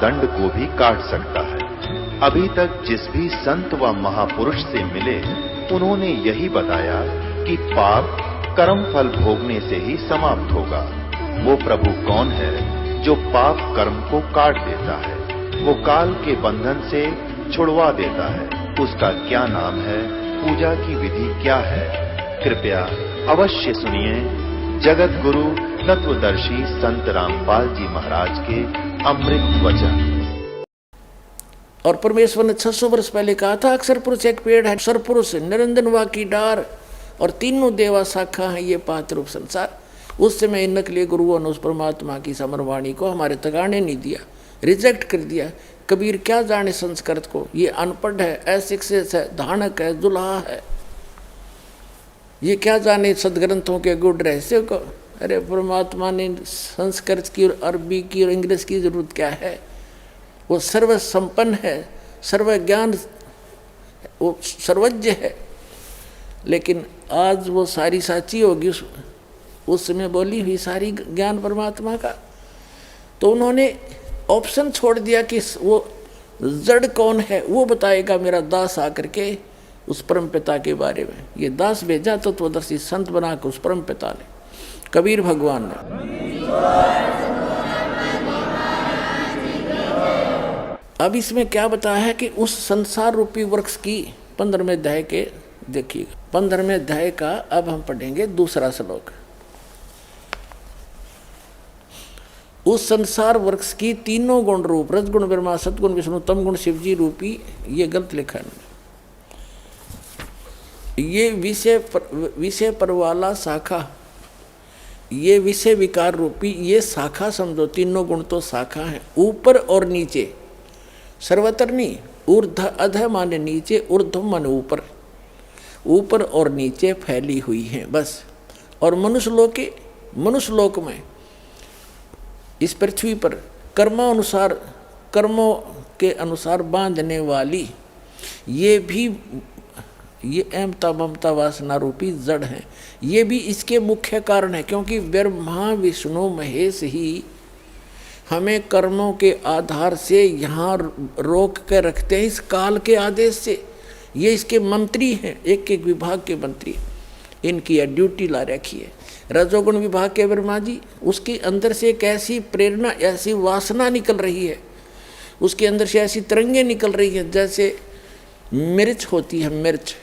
दंड को भी काट सकता है। अभी तक जिस भी संत व महापुरुष से मिले, उन्होंने यही बताया कि पाप कर्म फल भोगने से ही समाप्त होगा। वो प्रभु कौन है जो पाप कर्म को काट देता है, वो काल के बंधन से छुड़वा देता है? उसका क्या नाम है, पूजा की विधि क्या है? कृपया अवश्य सुनिए जगत गुरु तत्वदर्शी संत रामपाल जी महाराज के अमृत वचन। और परमेश्वर ने 600 वर्ष पहले कहा था, अक्षर पुरुष एक पेड़ है, सरपुरुष नरेंद्र वा की डार और तीनों देवा शाखा है ये पांच रूप संसार। उस समय इन नकली गुरुओं ने उस परमात्मा की समरवाणी को हमारे तक आने नहीं दिया, रिजेक्ट कर दिया। कबीर क्या जाने संस्कृत को, ये अनपढ़ है, अशिक्षित है, धानक है, दुल्हा है, ये क्या जाने सदग्रंथों के गुड़ रहस्य को। अरे परमात्मा ने संस्कृत की और अरबी की और इंग्लिश की जरूरत क्या है? वो सर्व संपन्न है, सर्व ज्ञान, वो सर्वज्ञ है। लेकिन आज वो सारी साची होगी उस समय बोली हुई सारी ज्ञान परमात्मा का। तो उन्होंने ऑप्शन छोड़ दिया कि वो जड़ कौन है वो बताएगा मेरा दास आकर के उस परम पिता के बारे में। ये दास भेजा तत्वदर्शी संत बना के उस परम पिता ने, कबीर भगवान ने। अब इसमें क्या बताया है कि उस संसार रूपी वृक्ष की 15वें अध्याय के देखिएगा, 15वें अध्याय का अब हम पढ़ेंगे दूसरा श्लोक। उस संसार वृक्ष की तीनों गुण रूप रजगुण ब्रह्मा सतगुण विष्णु तम गुण शिवजी रूपी, ये गलत लिखा है। ये विषय पर वाला शाखा, ये विषय विकार रूपी ये शाखा समझो। तीनों गुण तो शाखा है, ऊपर और नीचे, सर्वत्र नहीं। ऊर्ध अध माने नीचे, ऊर्ध्व माने ऊपर, ऊपर और नीचे फैली हुई है बस। और मनुष्य लोक में इस पृथ्वी पर कर्मों के अनुसार बांधने वाली ये भी ये अहमता ममता वासना रूपी जड़ है। ये भी इसके मुख्य कारण है, क्योंकि ब्रह्मा विष्णु महेश ही हमें कर्मों के आधार से यहाँ रोक के रखते हैं इस काल के आदेश से। ये इसके मंत्री हैं, एक एक विभाग के मंत्री, इनकी ड्यूटी ला रखी है। रजोगुण विभाग के ब्रह्मा जी, उसके अंदर से एक ऐसी प्रेरणा, ऐसी वासना निकल रही है, उसके अंदर से ऐसी तरंगें निकल रही है जैसे मिर्च होती है, मिर्च,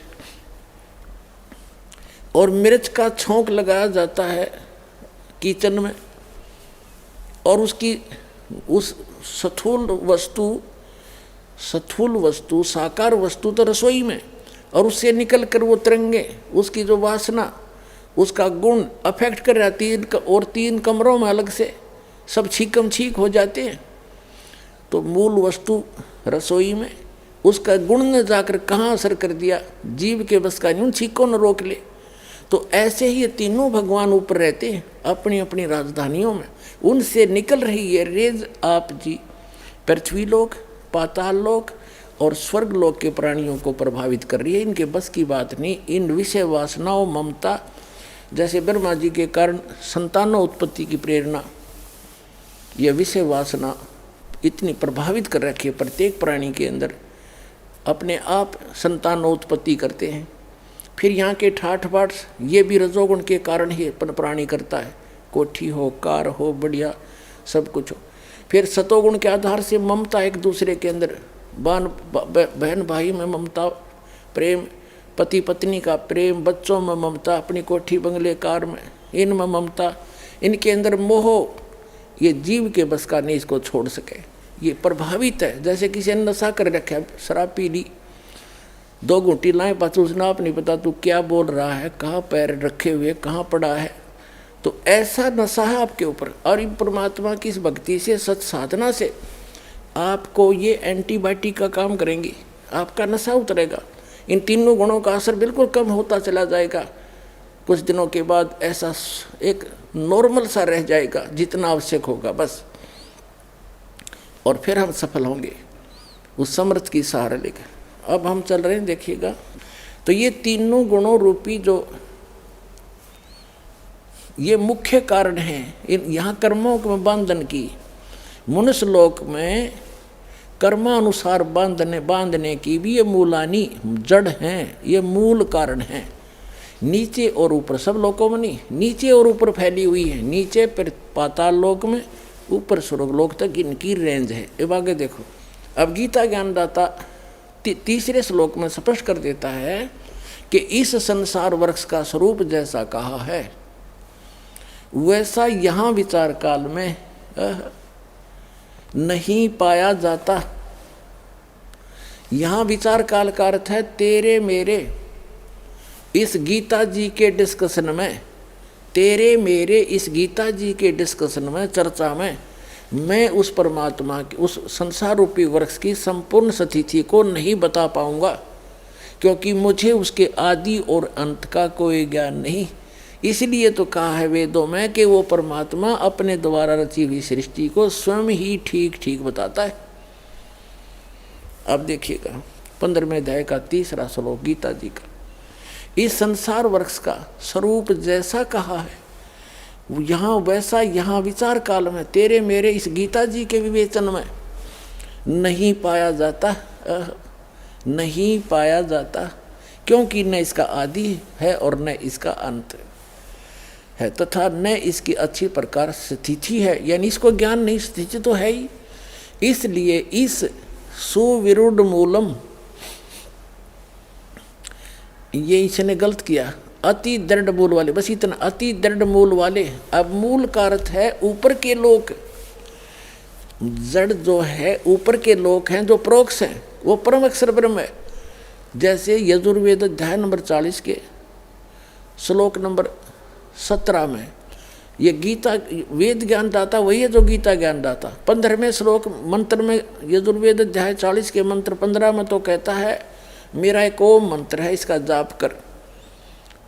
और मिर्च का छोंक लगाया जाता है किचन में, और उसकी उस स्थूल वस्तु साकार वस्तु तो रसोई में, और उससे निकल कर वो तरंगे, उसकी जो वासना, उसका गुण अफेक्ट कर जाती है। और 3 कमरों में अलग से सब छीकम छीक हो जाते हैं। तो मूल वस्तु रसोई में, उसका गुण ने जाकर कहाँ असर कर दिया, जीव के बस का नहीं, छीकों न रोक ले। तो ऐसे ही ये तीनों भगवान ऊपर रहते हैं अपनी अपनी राजधानियों में, उनसे निकल रही है रेज आप जी पृथ्वी लोक, पाताल लोक और स्वर्ग लोक के प्राणियों को प्रभावित कर रही है। इनके बस की बात नहीं। इन विषय वासनाओं, ममता, जैसे ब्रह्मा जी के कारण संतानों उत्पत्ति की प्रेरणा, यह विषय वासना इतनी प्रभावित कर रखी है प्रत्येक प्राणी के अंदर, अपने आप संतानों उत्पत्ति करते हैं। फिर यहाँ के ठाठ बाट ये भी रजोगुण के कारण ही प्राणी करता है, कोठी हो, कार हो, बढ़िया सब कुछ हो। फिर सतोगुण के आधार से ममता, एक दूसरे के अंदर बहन भाई में ममता, प्रेम, पति पत्नी का प्रेम, बच्चों में ममता, अपनी कोठी बंगले कार में इनमें ममता, इनके अंदर मोह, ये जीव के बस का नहीं, इसको छोड़ सके। ये प्रभावित है, जैसे किसी ने नशा कर रखा है, शराब पी ली, 2 घूंटी लाए, पास उसने आप नहीं पता तू क्या बोल रहा है, कहाँ पैर रखे हुए, कहाँ पड़ा है। तो ऐसा नशा है आपके ऊपर। और इन परमात्मा की इस भक्ति से, सत साधना से आपको ये एंटीबायोटिक का काम करेंगी, आपका नशा उतरेगा। इन तीनों गुणों का असर बिल्कुल कम होता चला जाएगा। कुछ दिनों के बाद ऐसा एक नॉर्मल सा रह जाएगा जितना आवश्यक होगा बस, और फिर हम सफल होंगे उस समर्थ की सहारा लेकर। अब हम चल रहे हैं, देखिएगा। तो ये तीनों गुणों रूपी जो ये मुख्य कारण हैं इन यहाँ कर्मों के बंधन की। मनुष्य लोक में कर्मानुसार बांधने की भी ये मूलानी जड़ हैं, ये मूल कारण हैं। नीचे और ऊपर, सब लोकों में नहीं, नीचे और ऊपर फैली हुई है। नीचे फिर पाताल लोक में, ऊपर स्वर्ग लोक तक इनकी रेंज है। अब आगे देखो, अब गीता ज्ञानदाता तीसरे श्लोक में स्पष्ट कर देता है कि इस संसार वृक्ष का स्वरूप जैसा कहा है वैसा यहाँ विचार काल में नहीं पाया जाता। यहाँ विचार काल का अर्थ है तेरे मेरे इस गीता जी के डिस्कशन में, तेरे मेरे इस गीता जी के डिस्कशन में, चर्चा में मैं उस परमात्मा की, उस संसार रूपी वृक्ष की संपूर्ण स्थिति को नहीं बता पाऊंगा, क्योंकि मुझे उसके आदि और अंत का कोई ज्ञान नहीं। इसलिए तो कहा है वेदों में कि वो परमात्मा अपने द्वारा रची हुई सृष्टि को स्वयं ही ठीक ठीक बताता है। अब देखिएगा 15वें अध्याय का 3रा श्लोक गीता जी का, इस संसार वृक्ष का स्वरूप जैसा कहा है यहाँ वैसा यहाँ विचार काल में तेरे मेरे इस गीता जी के विवेचन में नहीं पाया जाता, नहीं पाया जाता, क्योंकि न इसका आदि है और न इसका अंत है, तथा न इसकी अच्छी प्रकार स्थिति है, यानी इसको ज्ञान नहीं, स्थिति तो है ही। इसलिए इस सुविरुद्ध मूलम, ये इसने गलत किया, अति दृढ़ मूल वाले, बस इतना, अति दृढ़ मूल वाले। अब मूल का अर्थ है ऊपर के लोक, जड़ जो है ऊपर के लोक हैं जो प्रोक्ष हैं, वो परम अक्षर ब्रह्म है। जैसे यजुर्वेद अध्याय नंबर 40 के श्लोक नंबर 17 में ये गीता वेद ज्ञान दाता वही है जो गीता ज्ञान दाता। 15वें श्लोक मंत्र में यजुर्वेद अध्याय 40 के मंत्र 15 में तो कहता है मेरा एक ओम मंत्र है, इसका जाप कर,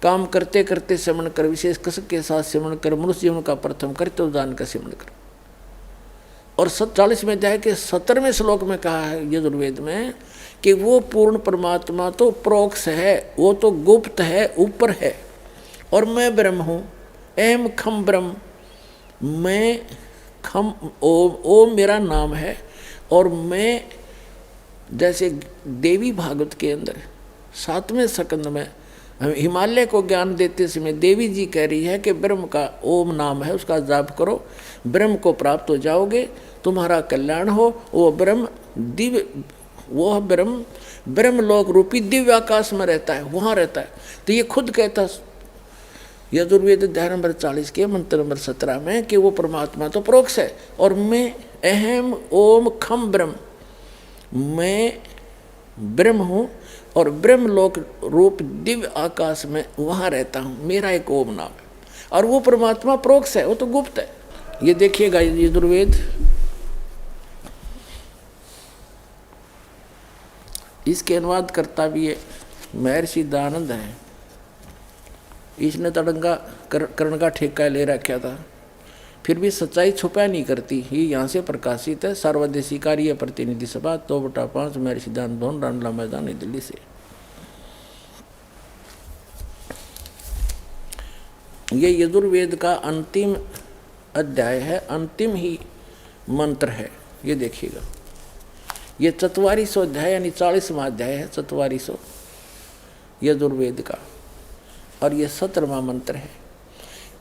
काम करते करते सिमरण कर, विशेष कसक के साथ सिमरण कर, मनुष्य जीवन का प्रथम करते उदान का सिमरण कर। और 40वें अध्याय के 17वें श्लोक में कहा है यजुर्वेद में कि वो पूर्ण परमात्मा तो प्रोक्ष है, वो तो गुप्त है, ऊपर है, और मैं ब्रह्म हूँ, एम खम ब्रह्म, मैं खम ओम, ओम मेरा नाम है। और मैं, जैसे देवी भागवत के अंदर 7वें स्कंद में हिमालय को ज्ञान देते समय देवी जी कह रही है कि ब्रह्म का ओम नाम है, उसका जाप करो, ब्रह्म को प्राप्त हो जाओगे, तुम्हारा कल्याण हो। वो ब्रह्म दिव्य, वो ब्रह्म ब्रह्मलोक रूपी दिव्य आकाश में रहता है, वहाँ रहता है। तो ये खुद कहता यजुर्वेद अध्याय नंबर 40 के मंत्र नंबर 17 में कि वो परमात्मा तो प्रोक्ष है, और मैं अहम ओम खम ब्रह्म, मैं ब्रह्म हूँ और ब्रह्मलोक रूप दिव्य आकाश में वहाँ रहता हूँ, मेरा एक ओम नाम है। और वो परमात्मा प्रोक्ष है, वो तो गुप्त है। ये देखिएगा यजुर्वेद, इसके अनुवाद करता भी ये महर्षि दयानंद है। इसने तड़ंगा कर्ण का ठेका ले रखा था, फिर भी सच्चाई छुपा नहीं करती। ये यहाँ से प्रकाशित है, सर्वदेशी कार्य प्रतिनिधि सभा 2/5 महर्षि दयानंद भवन, रामला मैदान, नई दिल्ली से। ये यजुर्वेद का अंतिम अध्याय है, अंतिम ही मंत्र है। ये देखिएगा, ये 4400 अध्याय यानी 40वां अध्याय है, 4400 यजुर्वेद का, और ये 17वां मंत्र है।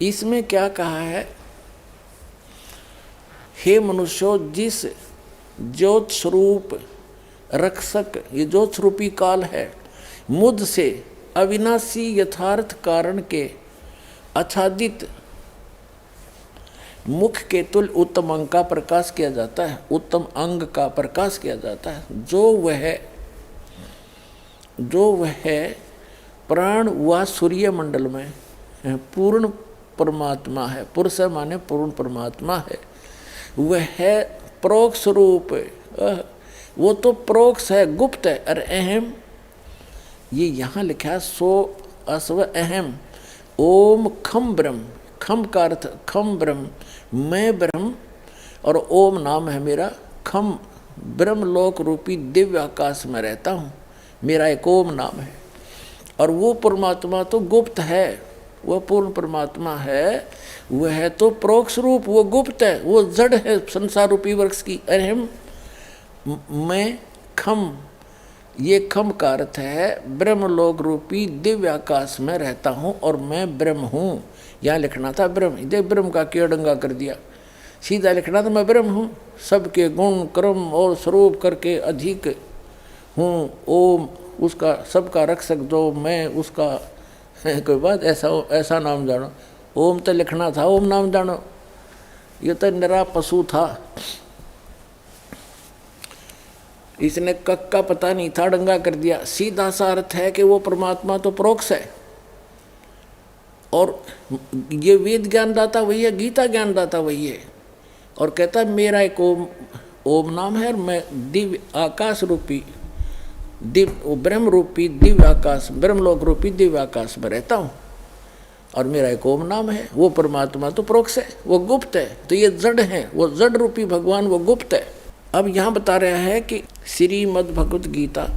इसमें क्या कहा है, हे मनुष्यों, जिस ज्योत स्वरूप रक्षक, ये ज्योत स्वरूपी काल है, मुझ से अविनाशी यथार्थ कारण के आच्छादित मुख के तुल्य उत्तम अंग का प्रकाश किया जाता है, उत्तम अंग का प्रकाश किया जाता है। जो वह प्राण व सूर्य मंडल में पूर्ण परमात्मा है, पुरुष माने पूर्ण परमात्मा है, वह है प्रोक्ष रूप, वो तो प्रोक्ष है, गुप्त है। और अहम, ये यहाँ लिखा है सो अस्व अहम ओम खम ब्रह्म, खम का अर्थ खम ब्रह्म, मैं ब्रह्म, और ओम नाम है मेरा, खम ब्रह्मलोक रूपी दिव्य आकाश में रहता हूँ, मेरा एक ओम नाम है। और वो परमात्मा तो गुप्त है, वह पूर्ण परमात्मा है, वह है तो प्रोक्ष रूप, वो गुप्त है, वो जड़ है संसार रूपी वृक्ष की। अहम मैं खम, ये खम का अर्थ है ब्रह्मलोक रूपी दिव्य आकाश में रहता हूँ और मैं ब्रह्म हूँ। यहाँ लिखना था ब्रह्म, देख ब्रह्म का क्यों डंगा कर दिया, सीधा लिखना था मैं ब्रह्म हूँ, सबके गुण क्रम और स्वरूप करके अधिक हूँ। ओम उसका सबका रक्षक जो मैं उसका कोई बात ऐसा नाम जानो। ओम तो लिखना था ओम नाम जानो, ये तो निरा पशु था, इसने कक का पता नहीं था डंगा कर दिया। सीधा सा अर्थ है कि वो परमात्मा तो परोक्ष है और ये वेद ज्ञानदाता वही है, गीता ज्ञानदाता वही है। और कहता है मेरा एक ओम नाम है और मैं दिव्य आकाश रूपी ब्रह्म रूपी दिव्य आकाश, ब्रह्मलोक रूपी दिव्य आकाश में रहता हूँ और मेरा एक ओम नाम है। वो परमात्मा तो परोक्ष है, वो गुप्त है, तो ये जड़ है, वो जड़ रूपी भगवान वो गुप्त है। अब यहाँ बता रहा है कि श्रीमद् भगवत गीता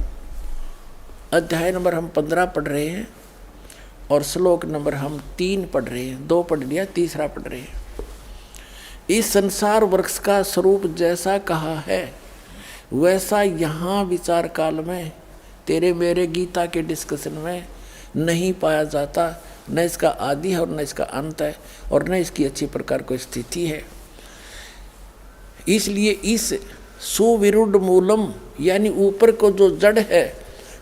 अध्याय नंबर हम 15 पढ़ रहे हैं और श्लोक नंबर हम 3 पढ़ रहे हैं, 2 पढ़ लिया, तीसरा पढ़ रहे हैं। इस संसार वृक्ष का स्वरूप जैसा कहा है वैसा यहाँ विचार काल में तेरे मेरे गीता के डिस्कशन में नहीं पाया जाता। न इसका आदि है और न इसका अंत है और न इसकी अच्छी प्रकार कोई स्थिति है। इसलिए इस सुविरुद्ध मूलम यानी ऊपर को जो जड़ है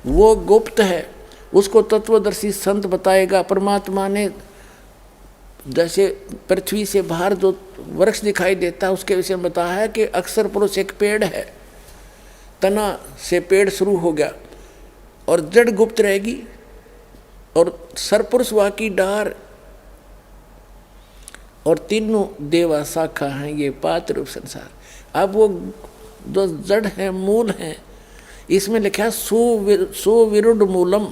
वो गुप्त है, उसको तत्वदर्शी संत बताएगा। परमात्मा ने जैसे पृथ्वी से बाहर जो वृक्ष दिखाई देता है उसके विषय में बताया है कि अक्षर पुरुष एक पेड़ है, तना से पेड़ शुरू हो गया और जड़ गुप्त रहेगी और सरपुरुष वाकी डार और तीनों देवा शाखा हैं, ये पात्र रूप संसार। अब वो जो जड़ है मूल है, इसमें लिखा है सुविरुद्ध मूलम,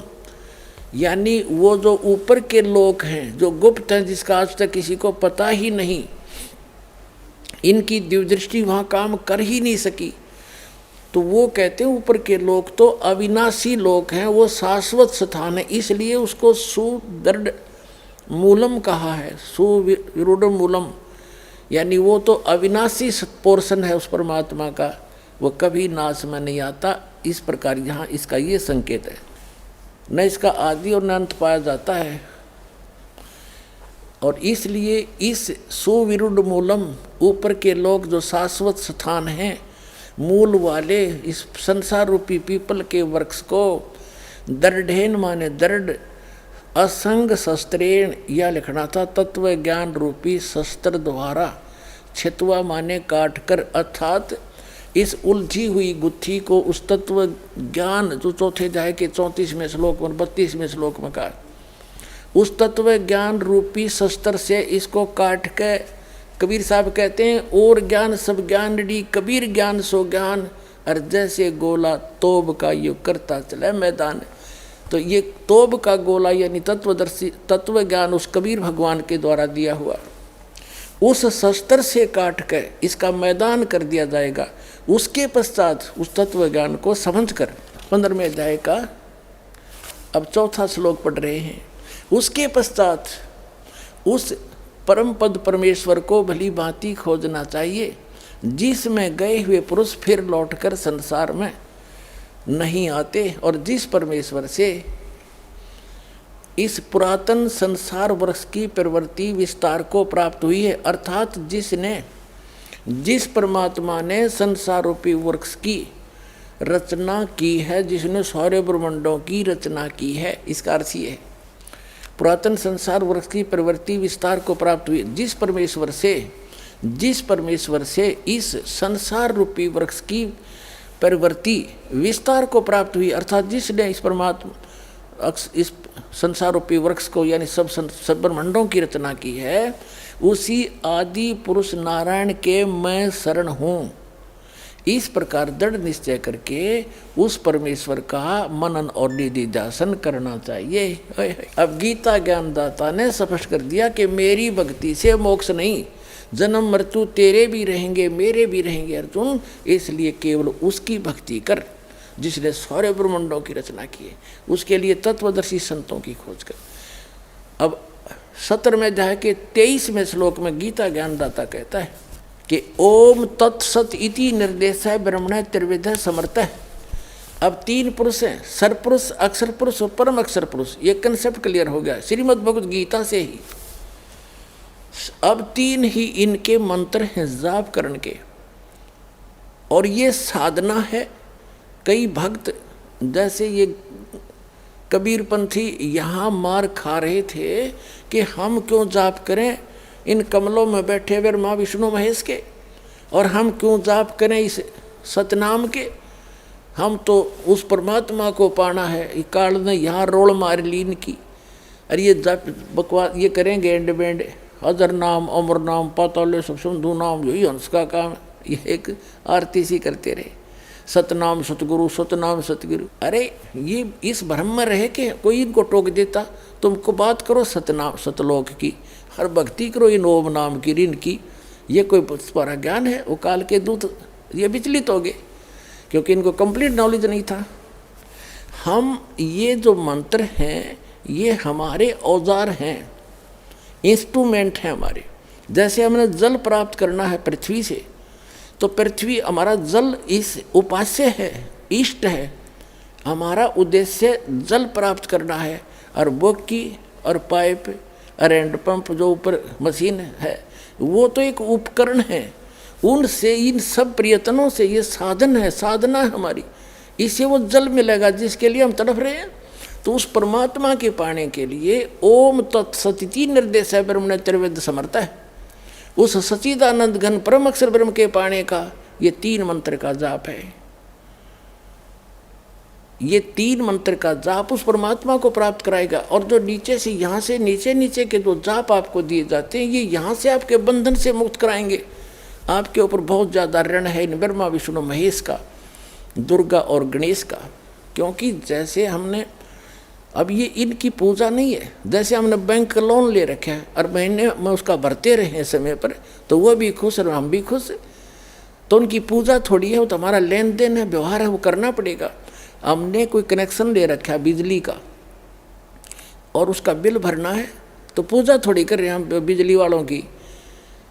यानी वो जो ऊपर के लोक हैं जो गुप्त हैं, जिसका आज तक किसी को पता ही नहीं, इनकी दिव्यदृष्टि वहाँ काम कर ही नहीं सकी। तो वो कहते हैं ऊपर के लोक तो अविनाशी लोक हैं, वो शाश्वत स्थान है, इसलिए उसको सुदृढ़ मूलम कहा है, सुविरुद्ध मूलम, यानी वो तो अविनाशी पोर्शन है उस परमात्मा का, वो कभी नाश में नहीं आता। इस प्रकार यहाँ इसका ये संकेत है, न इसका आदि और न अंत पाया जाता है। और इसलिए इस सुविरुद्ध मूलम ऊपर के लोग जो शाश्वत स्थान हैं मूल वाले इस संसार रूपी पीपल के वृक्ष को दृढ़ेन माने दृढ़ असंग शस्त्रेण, यह लिखना था तत्व ज्ञान रूपी शस्त्र द्वारा, छितवा माने काट कर, अर्थात इस उलझी हुई गुत्थी को उस तत्व ज्ञान जो चौथे अध्याय के 34वें श्लोक में 32वें श्लोक में कहा, उस तत्व ज्ञान रूपी शस्त्र से इसको काट के कबीर साहब कहते हैं और ज्ञान सब ज्ञान डी कबीर ज्ञान सो ज्ञान, और जैसे गोला तोब का युग करता चला मैदान। तो ये तोब का गोला यानी तत्वदर्शी तत्व ज्ञान उस कबीर भगवान के द्वारा दिया हुआ, उस शस्त्र से काट के इसका मैदान कर दिया जाएगा। उसके पश्चात उस तत्व ज्ञान को समझ कर 15वें अध्याय का अब 4था श्लोक पढ़ रहे हैं। उसके पश्चात उस परम पद परमेश्वर को भली भांति खोजना चाहिए, जिसमें गए हुए पुरुष फिर लौटकर संसार में नहीं आते, और जिस परमेश्वर से इस पुरातन संसार वृक्ष की प्रवृत्ति विस्तार को प्राप्त हुई है, अर्थात जिस परमात्मा ने संसार रूपी वृक्ष की रचना की है, जिसने सारे ब्रह्मांडों की रचना की है। इसका अर्थ ये है पुरातन संसार वृक्ष की प्रवृत्ति विस्तार को प्राप्त हुई, जिस परमेश्वर से इस संसार रूपी वृक्ष की प्रवृत्ति विस्तार को प्राप्त हुई, अर्थात जिसने इस परमात्मा इस संसार रूपी वृक्ष को यानी सब ब्रह्मांडों की रचना की है, उसी आदि पुरुष नारायण के मैं शरण हूँ। इस प्रकार दृढ़ निश्चय करके उस परमेश्वर का मनन और निधिध्यासन करना चाहिए। अब गीता ज्ञानदाता ने स्पष्ट कर दिया कि मेरी भक्ति से मोक्ष नहीं, जन्म मृत्यु तेरे भी रहेंगे मेरे भी रहेंगे अर्जुन, इसलिए केवल उसकी भक्ति कर जिसने सारे ब्रह्मांडों की रचना की है, उसके लिए तत्वदर्शी संतों की खोज कर। अब 17वें अध्याय के 23वें श्लोक में गीता ज्ञानदाता कहता है कि ओम तत्सत इति निर्देश है ब्रह्मण त्रिविध समर्थ है। अब तीन पुरुष हैं, सरपुरुष, अक्षर पुरुष और परम अक्षर पुरुष। ये कंसेप्ट क्लियर हो गया श्रीमद् भगवद गीता से ही। अब तीन ही इनके मंत्र हैं जाप करने के, और ये साधना है। कई भक्त जैसे ये कबीरपंथी यहाँ मार खा रहे थे कि हम क्यों जाप करें इन कमलों में बैठे हुए माँ विष्णु महेश के, और हम क्यों जाप करें इस सतनाम के, हम तो उस परमात्मा को पाना है। ये काल ने यहाँ रोल मार ली इनकी। अरे ये जाप बकवास ये करेंगे एंड बेंड, अजर नाम अमर नाम पाताल सब सिंधु नाम, यही हंस का काम। ये एक आरती सी करते रहे, सतनाम सतगुरु सतनाम सतगुरु। अरे ये इस भ्रम में रहे कि कोई इनको टोक देता, तुमको बात करो सतनाम सतलोक की, हर भक्ति करो इन ओम नाम की ऋण की। ये कोई पर ज्ञान है? वो काल के दूत ये विचलित हो गए क्योंकि इनको कंप्लीट नॉलेज नहीं था। हम ये जो मंत्र हैं ये हमारे औजार हैं, इंस्ट्रूमेंट हैं हमारे। जैसे हमने जल प्राप्त करना है पृथ्वी से, तो पृथ्वी हमारा जल इस उपास्य है, इष्ट है। हमारा उद्देश्य जल प्राप्त करना है, और बोकी और पाइप और हैंड पंप जो ऊपर मशीन है वो तो एक उपकरण है। उनसे इन सब प्रयत्नों से ये साधन है, साधना है हमारी, इससे वो जल मिलेगा जिसके लिए हम तड़प रहे हैं। तो उस परमात्मा के पाने के लिए ओम तत्सति निर्देश है ब्रह्मण त्रिविध समर्थ है। उस सच्चिदानंद घन परम अक्षर ब्रह्म के पाने का ये तीन मंत्र का जाप है। ये तीन मंत्र का जाप उस परमात्मा को प्राप्त कराएगा। और जो नीचे से यहाँ से नीचे नीचे के जो जाप आपको दिए जाते हैं ये यहाँ से आपके बंधन से मुक्त कराएंगे। आपके ऊपर बहुत ज़्यादा ऋण है इन ब्रह्मा विष्णु महेश का, दुर्गा और गणेश का। क्योंकि जैसे हमने अब ये इनकी पूजा नहीं है, जैसे हमने बैंक का लोन ले रखा है और महीने में उसका भरते रहे समय पर, तो वो भी खुश और हम भी खुश। तो उनकी पूजा थोड़ी है, वो तो हमारा लेन देन है, व्यवहार है, वो करना पड़ेगा। हमने कोई कनेक्शन ले रखा है बिजली का और उसका बिल भरना है, तो पूजा थोड़ी कर रहे हैं हम बिजली वालों की।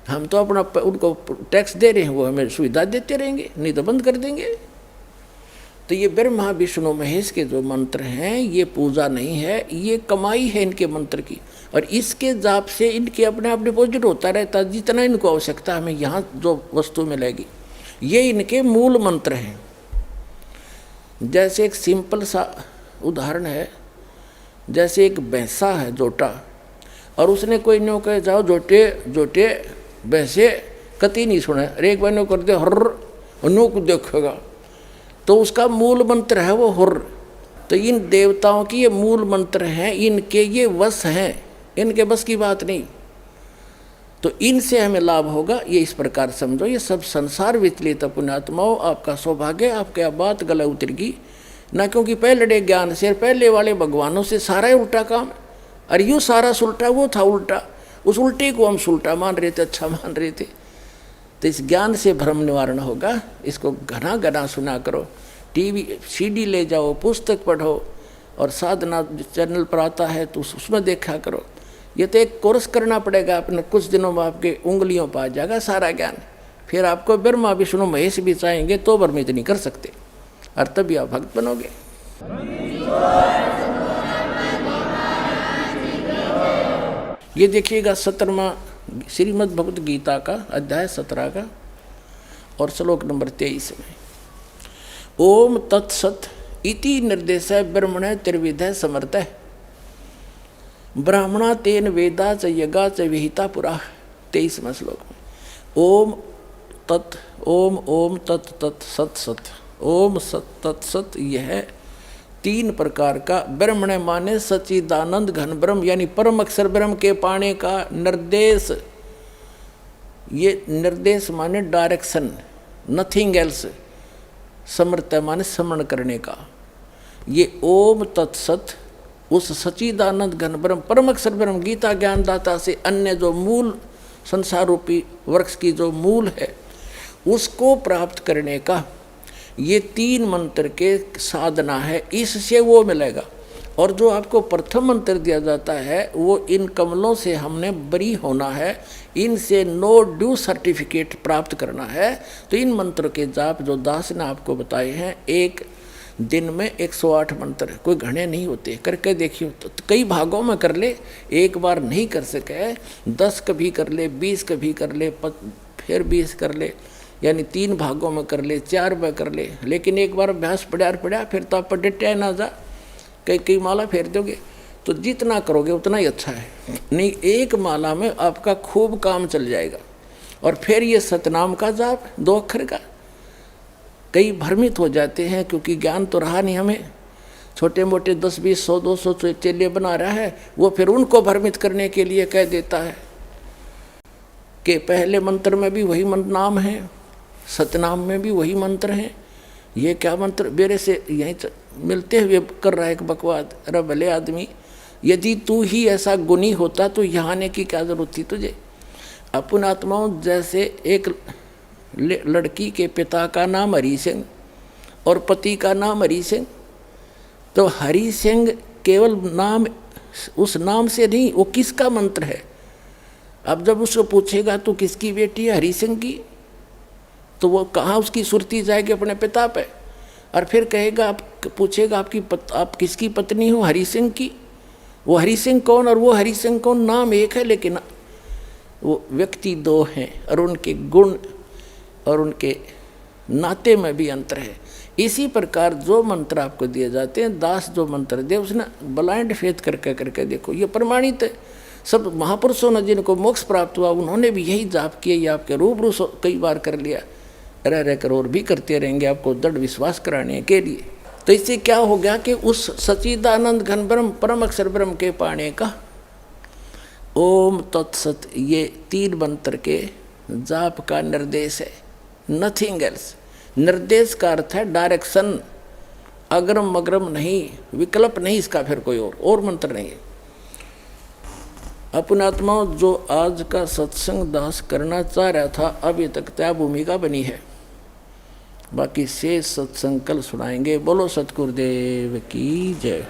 हम तो अपना उनको टैक्स दे रहे हैं, वो हमें सुविधा देते रहेंगे, नहीं तो बंद कर देंगे। तो ये ब्रह्मा विष्णु महेश के जो मंत्र हैं ये पूजा नहीं है, ये कमाई है इनके मंत्र की। और इसके जाप से इनके अपने आप डिपॉजिट होता रहता है, जितना इनको आवश्यकता हमें यहाँ जो वस्तु मिलेगी। ये इनके मूल मंत्र हैं। जैसे एक सिंपल सा उदाहरण है, जैसे एक भैंसा है जोटा, और उसने कोई नो कहे जाओ जोटे जोटे भैंसे, कति नहीं सुने, अरे एक बार नो कर दे हर नो को देखेगा, तो उसका मूल मंत्र है वो हुर। तो इन देवताओं की ये मूल मंत्र हैं, इनके ये वश हैं, इनके बस की बात नहीं। तो इनसे हमें लाभ होगा, ये इस प्रकार समझो। ये सब संसार विचलित पुण्यात्माओं, आपका सौभाग्य, आपके बात गला उतरेगी ना, क्योंकि पहले ज्ञान से पहले वाले भगवानों से सारा ही उल्टा काम। अरे यूँ सारा सुलटा, वो था उल्टा, उस उल्टे को हम सुलटा मान रहे थे, अच्छा मान रहे थे। तो इस ज्ञान से भ्रम निवारण होगा। इसको घना घना सुना करो, टीवी सीडी ले जाओ, पुस्तक पढ़ो, और साधना चैनल पर आता है तो उसमें देखा करो। ये तो एक कोर्स करना पड़ेगा, अपने कुछ दिनों में आपके उंगलियों पर आ जाएगा सारा ज्ञान। फिर आपको ब्रह्मा विष्णु महेश भी चाहेंगे तो भ्रमित नहीं कर सकते, और तभी आप भक्त बनोगे। ये देखिएगा 17वां श्रीमद् भगवद गीता का अध्याय 17 का और श्लोक नंबर 23 में ओम तत्सत इति निर्देश ब्रह्मण त्रिविध समर्थ ब्राह्मणा तेन वेदा च यज्ञा च विहिता पुरा। 23वां श्लोक में ओम तत् ओम ओम तत् तत् सत सत ओम सत तत् सत, यह तीन प्रकार का ब्रह्मण माने सच्चिदानंद घन ब्रह्म यानी परम अक्षर ब्रह्म के पाने का निर्देश। ये निर्देश माने डायरेक्शन, नथिंग एल्स। समर्थ माने समरण करने का। ये ओम तत्सत उस सच्चिदानंद घन ब्रह्म परम अक्षर ब्रह्म गीता ज्ञानदाता से अन्य जो मूल संसार रूपी वृक्ष की जो मूल है उसको प्राप्त करने का ये तीन मंत्र के साधना है, इससे वो मिलेगा। और जो आपको प्रथम मंत्र दिया जाता है वो इन कमलों से हमने बरी होना है, इनसे नो ड्यू सर्टिफिकेट प्राप्त करना है। तो इन मंत्र के जाप जो दास ने आपको बताए हैं, एक दिन में 108 मंत्र, कोई घने नहीं होते, करके देखिए। तो कई भागों में कर ले, एक बार नहीं कर सके 10 कभी कर ले, 20 कभी कर ले, फिर 20 कर ले, यानी 3 भागों में कर ले, 4 में कर ले। लेकिन एक बार अभ्यास पड़ा फिर तो आप डिटे ना जा, कई माला फेर दोगे तो जितना करोगे उतना ही अच्छा है। नहीं, एक माला में आपका खूब काम चल जाएगा। और फिर ये सतनाम का जाप 2 अक्षर का, कई भ्रमित हो जाते हैं क्योंकि ज्ञान तो रहा नहीं हमें। छोटे मोटे 10 20 100 200 चेले बना रहा है, वो फिर उनको भ्रमित करने के लिए कह देता है कि पहले मंत्र में भी वही नाम है, सतनाम में भी वही मंत्र है। ये क्या मंत्र मेरे से यहीं मिलते हुए कर रहा है एक बकवाद। अरे भले आदमी, यदि तू ही ऐसा गुणी होता तो यहाँ आने की क्या जरूरत थी तुझे। अपन आत्माओं, जैसे एक लड़की के पिता का नाम हरि सिंह और पति का नाम हरि सिंह, तो हरि सिंह केवल नाम, उस नाम से नहीं, वो किसका मंत्र है। अब जब उसको पूछेगा तो किसकी बेटी है, हरि सिंह की, तो वो कहाँ उसकी सुरती जाएगी अपने पिता पे। और फिर कहेगा, आप पूछेगा आप किसकी पत्नी हो, हरि सिंह की। वो हरि सिंह कौन और वो हरि सिंह कौन, नाम एक है लेकिन वो व्यक्ति 2 हैं, और उनके गुण और उनके नाते में भी अंतर है। इसी प्रकार जो मंत्र आपको दिए जाते हैं, दास जो मंत्र दे उसने ब्लाइंड फेथ करके देखो, ये प्रमाणित है। सब महापुरुषों ने जिनको मोक्ष प्राप्त हुआ उन्होंने भी यही जाप किया। ये आपके रूबरू कई बार कर लिया, रह कर और भी करते रहेंगे आपको दृढ़ विश्वास कराने के लिए। तो इससे क्या हो गया कि उस सच्चिदानंद घन ब्रह्म परम अक्षर ब्रह्म के पाने का ओम तत्सत, ये 3 मंत्र के जाप का निर्देश है, नथिंग एल्स। निर्देश का अर्थ है डायरेक्शन, अग्रम मग्रम नहीं, विकल्प नहीं इसका, फिर कोई और मंत्र नहीं है। अपन आत्माओं, जो आज का सत्संग दास करना चाह रहा था, अभी तक तय भूमिका बनी है। बाकी शेष सत्संग कल सुनाएंगे। बोलो सतगुरुदेव की जय।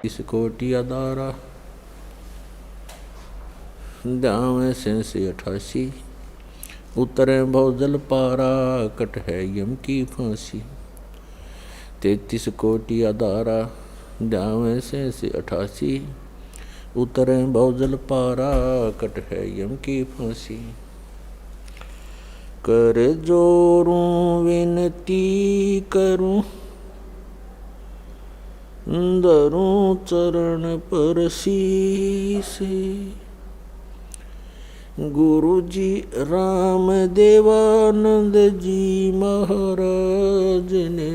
इस कोटि अदारा दाम से 88, उतरे भव जल पारा, कट है यम की फांसी। 33 कोटि अदारा दाम से 88, उतरे भव जल पारा, कट है यम की फांसी। कर जोरूं विनती करूं, धरूं चरण पर शीस। गुरु जी राम देवानंद जी महाराज ने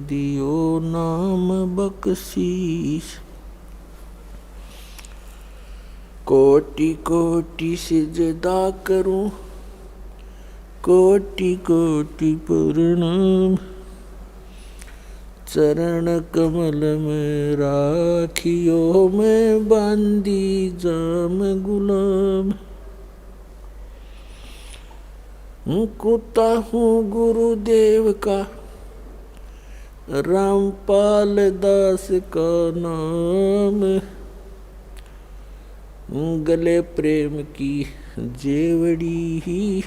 दियो नाम बख्शीश। कोटि कोटि सिजदा करूं, कोटि कोटि प्रणाम। चरण कमल में राखियो मैं बांदी जाम गुलाम। कुत्ता हूँ गुरुदेव का, रामपाल दास का नाम। गले प्रेम की जेवड़ी ही,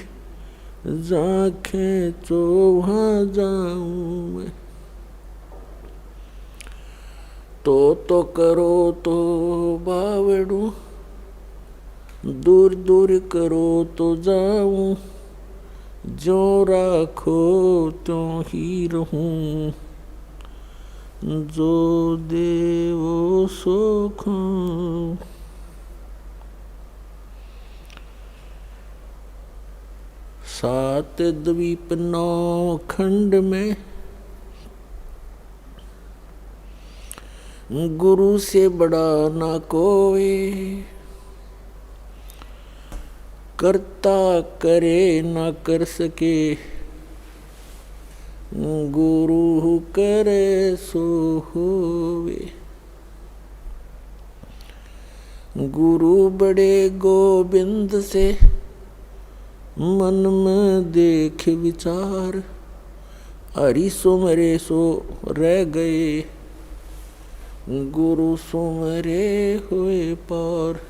जाखें तो वहाँ जाऊँ मैं। तो करो तो बावड़ू, दूर दूर करो तो जाऊँ। जो राखो त्यों ही रहूं, जो देवो सो खाऊं। सात द्वीप 9 खंड में गुरु से बड़ा ना कोई। करता करे ना कर सके, गुरु करे सो होवे। गुरु बड़े गोविंद से, मन में देख विचार। हरि सुमरे सो रह गए, गुरु सुमरे हुए पार।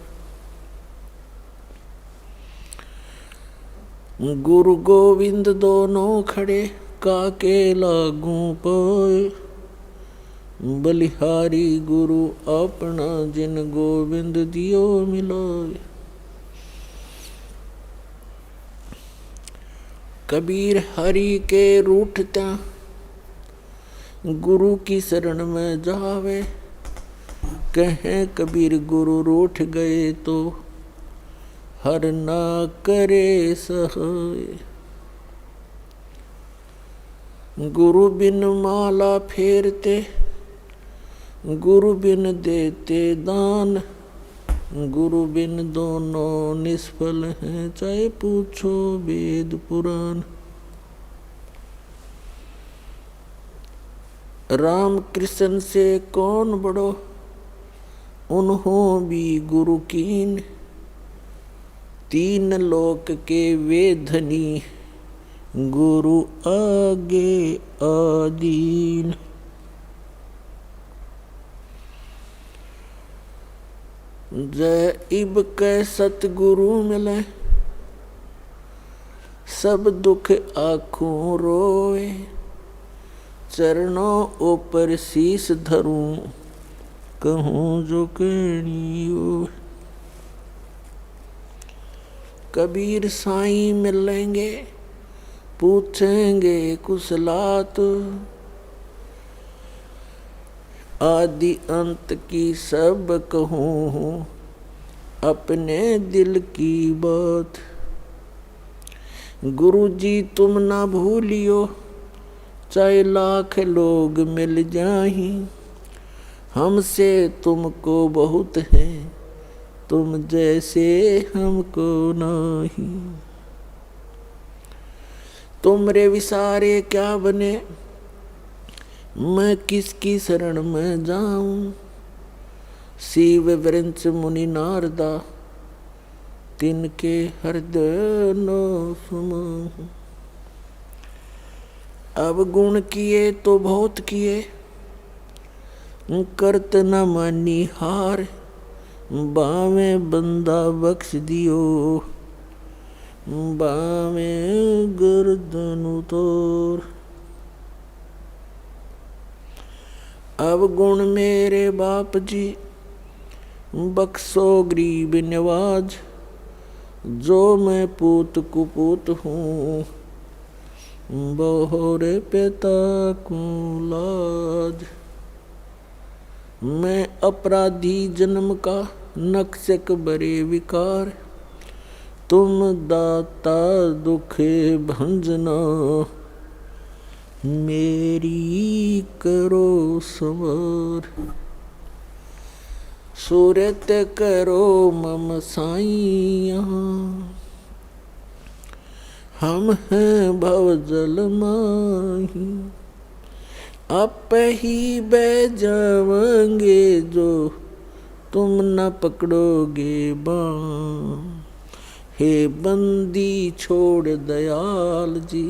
गुरु गोविंद दोनों खड़े, काके लागू पाए। बलिहारी गुरु अपना, जिन गोविंद दियो मिलाए। कबीर हरि के रूठता, गुरु की शरण में जावे। कहें कबीर गुरु रूठ गए तो, हर ना करे सहाय। गुरु बिन माला फेरते, गुरु बिन देते दान। गुरु बिन दोनों निष्फल हैं, चाहे पूछो वेद पुराण। राम कृष्ण से कौन बड़ो, उन्हों भी गुरु कीन। तीन लोक के वे धनी, गुरु आगे आदीन। जय इब कै सतगुरु मिले, सब दुख आँखों रोए। चरणों ऊपर शीस धरूं, कहूँ जो कहनियो। कबीर साईं मिलेंगे, पूछेंगे कुशलात। आदि अंत की सब कहूँ, अपने दिल की बात। गुरु जी तुम ना भूलियो, चाहे लाख लोग मिल जाही। हमसे तुमको बहुत है, तुम जैसे हमको नाही। तुमरे विसारे क्या बने, मैं किसकी शरण में जाऊं। शिव वृंच मुनि नारदा, तिनके हृदय न समाऊं। अब गुण किए तो बहुत किए, करत न मानी हार। बावे बंदा बख्श दियो, बावे गर्दन उतोर। अब गुण मेरे बाप जी, बख्शो गरीब नवाज। जो मैं पूत कुपूत हूँ, बहुरे पिता को लाज। मैं अपराधी जन्म का, नक्शक बरे विकार। तुम दाता दुखे भंजना, मेरी करो सवार। सूरत करो मम साईं, हम हैं भव जल माही। आप ही बह जावेंगे, जो तुम न पकड़ोगे बाँ। हे बंदी छोड़ दयाल जी,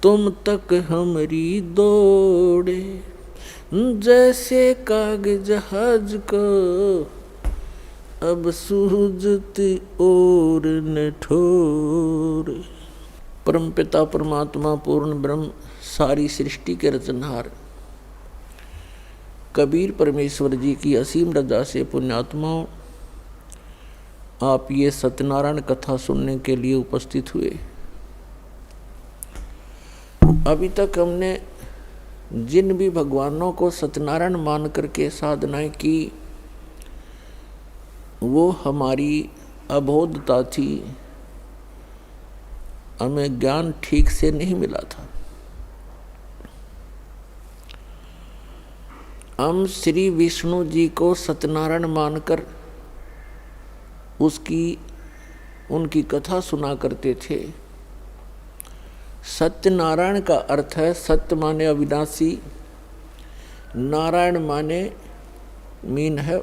तुम तक हमरी दौड़े। जैसे कागज जहाज को, अब सूझत और न ठोर। परम पिता परमात्मा पूर्ण ब्रह्म, सारी सृष्टि के रचनहार कबीर परमेश्वर जी की असीम रजा से पुण्यात्माओं, आप ये सत्यनारायण कथा सुनने के लिए उपस्थित हुए। अभी तक हमने जिन भी भगवानों को सत्यनारायण मान करके साधनाएं की, वो हमारी अबोधता थी, हमें ज्ञान ठीक से नहीं मिला था। हम श्री विष्णु जी को सत्यनारायण मानकर उनकी कथा सुना करते थे। सत्यनारायण का अर्थ है, सत्य माने अविनाशी, नारायण माने मीन है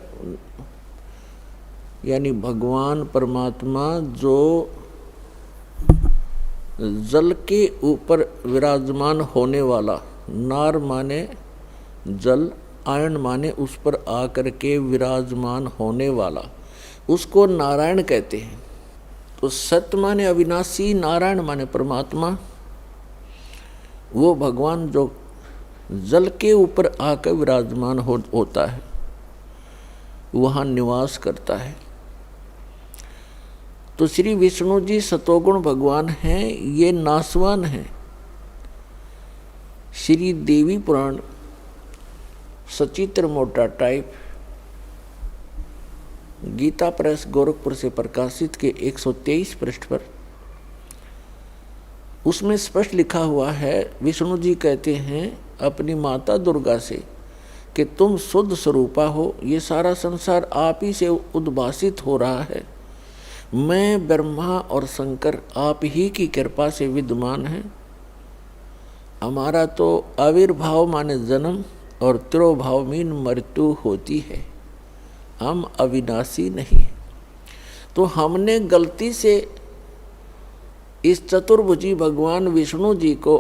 यानी भगवान परमात्मा, जो जल के ऊपर विराजमान होने वाला, नार माने जल, आयन माने उस पर आकर के विराजमान होने वाला, उसको नारायण कहते हैं। तो सत्य माने अविनाशी, नारायण माने परमात्मा, वो भगवान जो जल के ऊपर आकर विराजमान होता है, वहाँ निवास करता है। तो श्री विष्णु जी सतोगुण भगवान हैं, ये नासवान हैं। श्री देवी पुराण सचित्र मोटा टाइप, गीता प्रेस गोरखपुर से प्रकाशित के 123 पृष्ठ पर, उसमें स्पष्ट लिखा हुआ है, विष्णु जी कहते हैं अपनी माता दुर्गा से कि तुम शुद्ध स्वरूपा हो, ये सारा संसार आप ही से उद्भासित हो रहा है, मैं ब्रह्मा और शंकर आप ही की कृपा से विद्यमान हैं। हमारा तो आविर्भाव माने जन्म और तिरोभाव मीन मृत्यु होती है, हम अविनाशी नहीं। तो हमने गलती से इस चतुर्भुजी भगवान विष्णु जी को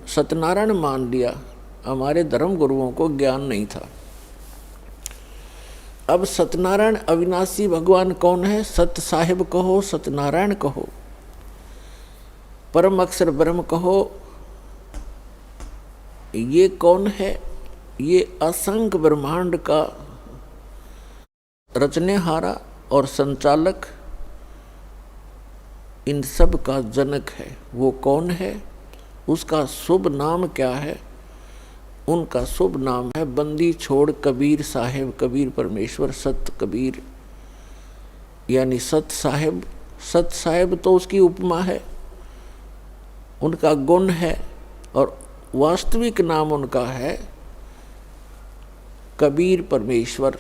सत्यनारायण मान लिया, हमारे धर्म गुरुओं को ज्ञान नहीं था। अब सत्यनारायण अविनाशी भगवान कौन है? सत्य साहिब कहो, सत्यनारायण कहो, परम अक्षर ब्रह्म कहो, ये कौन है? ये असंख्य ब्रह्मांड का रचनेहारा और संचालक, इन सब का जनक है। वो कौन है? उसका शुभ नाम क्या है? उनका शुभ नाम है बंदी छोड़ कबीर साहिब, कबीर परमेश्वर, सत कबीर यानी सत साहिब। सत साहिब तो उसकी उपमा है, उनका गुण है, और वास्तविक नाम उनका है कबीर परमेश्वर।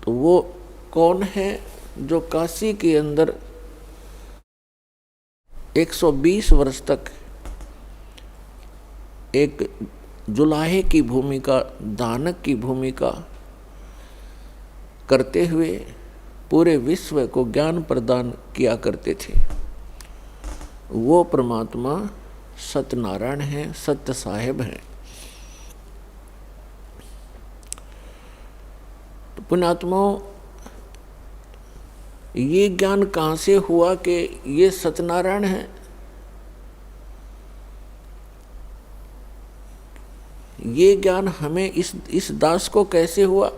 तो वो कौन है जो काशी के अंदर 120 वर्ष तक एक जुलाहे की भूमिका, दानक की भूमिका करते हुए पूरे विश्व को ज्ञान प्रदान किया करते थे? वो परमात्मा सत्यनारायण हैं, सत्य साहिब हैं। तो पुण्यात्माओं, ये ज्ञान कहाँ से हुआ कि ये सत्यनारायण हैं? ये ज्ञान हमें इस दास को कैसे हुआ?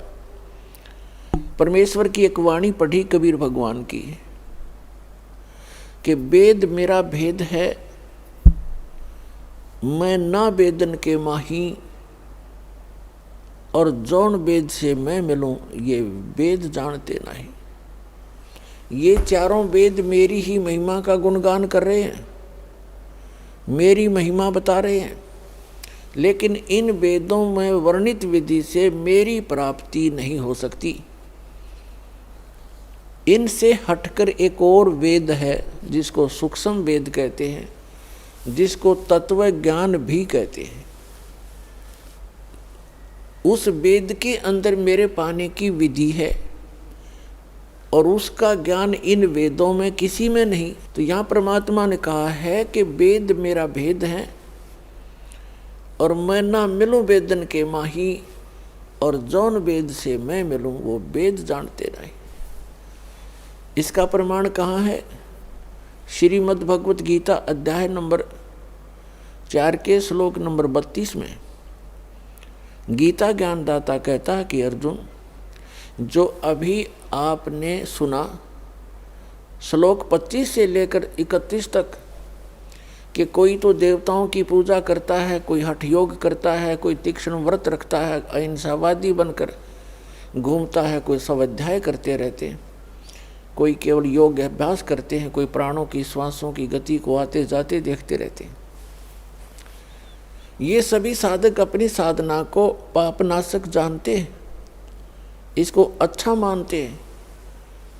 परमेश्वर की एक वाणी पढ़ी कबीर भगवान की कि वेद मेरा भेद है, मैं ना वेदन के माही, और जौन वेद से मैं मिलूं ये वेद जानते नहीं। ये चारों वेद मेरी ही महिमा का गुणगान कर रहे हैं, मेरी महिमा बता रहे हैं, लेकिन इन वेदों में वर्णित विधि से मेरी प्राप्ति नहीं हो सकती। इनसे हटकर एक और वेद है जिसको सूक्ष्म वेद कहते हैं, जिसको तत्व ज्ञान भी कहते हैं। उस वेद के अंदर मेरे पाने की विधि है और उसका ज्ञान इन वेदों में किसी में नहीं। तो यहाँ परमात्मा ने कहा है कि वेद मेरा भेद है और मैं ना मिलूं वेदन के माही, और जौन वेद से मैं मिलूं वो वेद जानते नहीं। इसका प्रमाण कहाँ है? श्रीमद् भगवत गीता अध्याय नंबर 4 के श्लोक नंबर 32 में गीता ज्ञानदाता कहता है कि अर्जुन, जो अभी आपने सुना श्लोक 25 से लेकर 31 तक कि कोई तो देवताओं की पूजा करता है, कोई हठ योग करता है, कोई तीक्ष्ण व्रत रखता है, अहिंसावादी बनकर घूमता है, कोई स्वाध्याय करते रहते हैं, कोई केवल योग अभ्यास करते हैं, कोई प्राणों की श्वासों की गति को आते जाते देखते रहते हैं। ये सभी साधक अपनी साधना को पापनाशक जानते हैं, इसको अच्छा मानते हैं,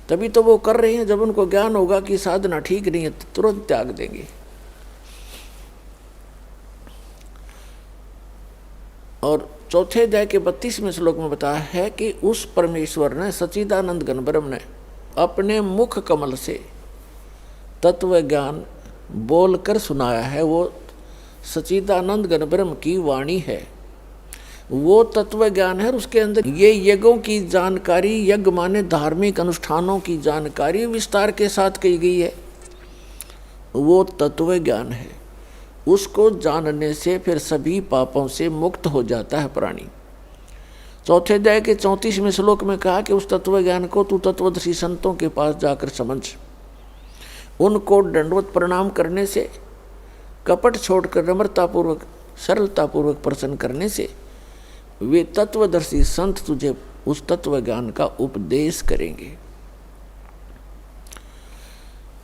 तभी तो वो कर रहे हैं। जब उनको ज्ञान होगा कि साधना ठीक नहीं है तो तुरंत त्याग देंगे। और चौथे अध्याय के 32वें श्लोक में बताया है कि उस परमेश्वर ने, सच्चिदानंद घन ब्रह्म ने अपने मुख कमल से तत्व ज्ञान बोलकर सुनाया है, वो सच्चिदानंद घन ब्रह्म की वाणी है, वो तत्व ज्ञान है। उसके अंदर ये यज्ञों की जानकारी, यज्ञ माने धार्मिक अनुष्ठानों की जानकारी विस्तार के साथ की गई है, वो तत्व ज्ञान है। उसको जानने से फिर सभी पापों से मुक्त हो जाता है प्राणी। चौथे अध्याय के 34वें श्लोक में कहा कि उस तत्व ज्ञान को तू तत्वदर्शी संतों के पास जाकर समझ। उनको दंडवत प्रणाम करने से, कपट छोड़कर नम्रतापूर्वक सरलतापूर्वक प्रसन्न करने से वे तत्वदर्शी संत तुझे उस तत्व ज्ञान का उपदेश करेंगे।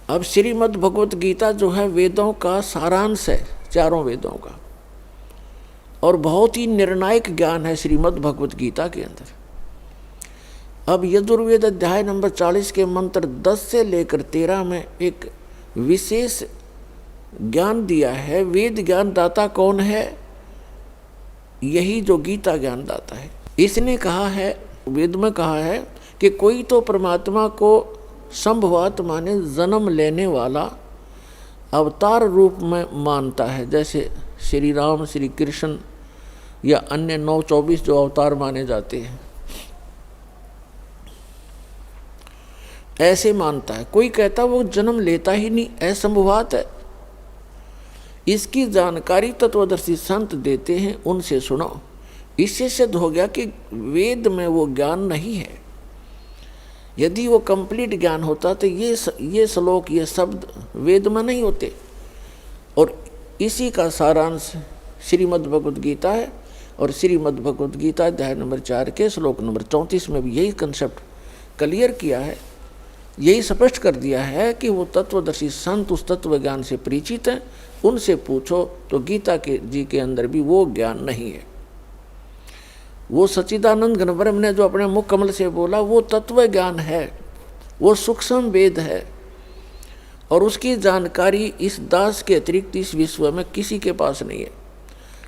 अब श्रीमद् भगवत गीता जो है वेदों का सारांश है, चारों वेदों का, और बहुत ही निर्णायक ज्ञान है श्रीमद् भगवत गीता के अंदर। अब यजुर्वेद अध्याय नंबर 40 के मंत्र 10 से लेकर 13 में एक विशेष ज्ञान दिया है। वेद ज्ञान दाता कौन है? यही जो गीता ज्ञान दाता है। इसने कहा है, वेद में कहा है कि कोई तो परमात्मा को संभवात माने जन्म लेने वाला अवतार रूप में मानता है, जैसे श्री राम, श्री कृष्ण या अन्य 9-24 जो अवतार माने जाते हैं, ऐसे मानता है। कोई कहता वो जन्म लेता ही नहीं, असंभवात है। इसकी जानकारी तत्वदर्शी संत देते हैं, उनसे सुनो। इससे सिद्ध हो गया कि वेद में वो ज्ञान नहीं है। यदि वो कंप्लीट ज्ञान होता तो ये श्लोक, ये शब्द वेद में नहीं होते। और इसी का सारांश श्रीमद् भगवत गीता है। और श्रीमद् भगवत गीता अध्याय नंबर 4 के श्लोक नंबर 34 में भी यही कंसेप्ट क्लियर किया है, यही स्पष्ट कर दिया है कि वो तत्वदर्शी संत उस तत्व ज्ञान से परिचित हैं, उनसे पूछो। तो गीता के जी के अंदर भी वो ज्ञान नहीं है। वो सच्चिदानंद घन ब्रह्म ने जो अपने मुख कमल से बोला वो तत्व ज्ञान है, वो सूक्ष्म वेद है। और उसकी जानकारी इस दास के अतिरिक्त इस विश्व में किसी के पास नहीं है,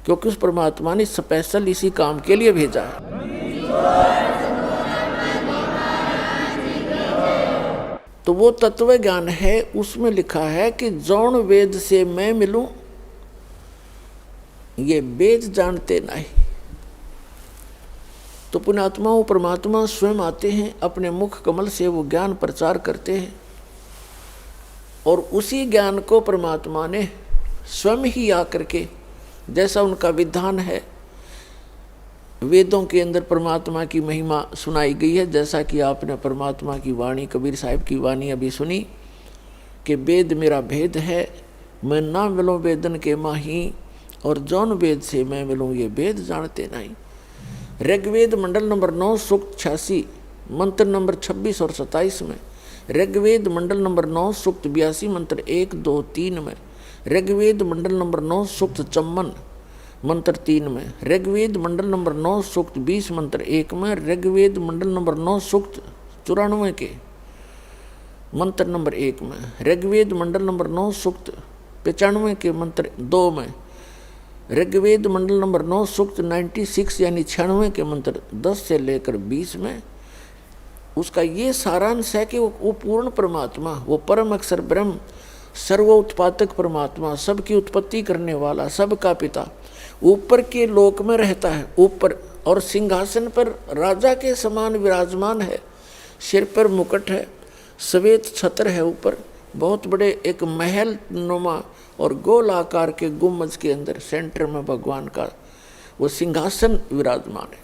क्योंकि उस परमात्मा ने स्पेशल इसी काम के लिए भेजा है। तो वो तत्व ज्ञान है, उसमें लिखा है कि जौन वेद से मैं मिलूं, ये वेद जानते नहीं। तो पुण्यात्मा वो परमात्मा स्वयं आते हैं, अपने मुख कमल से वो ज्ञान प्रचार करते हैं, और उसी ज्ञान को परमात्मा ने स्वयं ही आकर के, जैसा उनका विधान है, वेदों के अंदर परमात्मा की महिमा सुनाई गई है। जैसा कि आपने परमात्मा की वाणी, कबीर साहिब की वाणी अभी सुनी कि वेद मेरा भेद है, मैं ना मिलूँ वेदन के माही, और जौन वेद से मैं मिलूँ ये वेद जानते नहीं। ऋग्वेद मंडल नंबर 9 सूक्त 86 मंत्र नंबर 26 और 27 में, ऋग्वेद मंडल नंबर 9 सूक्त 82 मंत्र 1, 2, 3 में, ऋग्वेद मंडल नंबर 9 सूक्त 54 मंत्र 3 में, ऋग्वेद मंडल नंबर 9 सूक्त 20 मंत्र 1 में, ऋग्वेद मंडल नंबर 9 सूक्त 94 के मंत्र नंबर 1 में, ऋग्वेद मंडल नंबर 9 सूक्त 95 के मंत्र 2 में, ऋग्वेद मंडल नंबर 9 सूक्त 96 यानी 96 के मंत्र 10 से लेकर 20 में। उसका ये सारांश है कि वो पूर्ण परमात्मा, वो परम अक्षर ब्रह्म, सर्वोत्पादक परमात्मा, सबकी उत्पत्ति करने वाला, सबका पिता, ऊपर के लोक में रहता है, ऊपर, और सिंहासन पर राजा के समान विराजमान है। सिर पर मुकुट है, श्वेत छत्र है, ऊपर बहुत बड़े एक महल नुमा और गोल आकार के गुम्बज के अंदर सेंटर में भगवान का वो सिंहासन विराजमान है।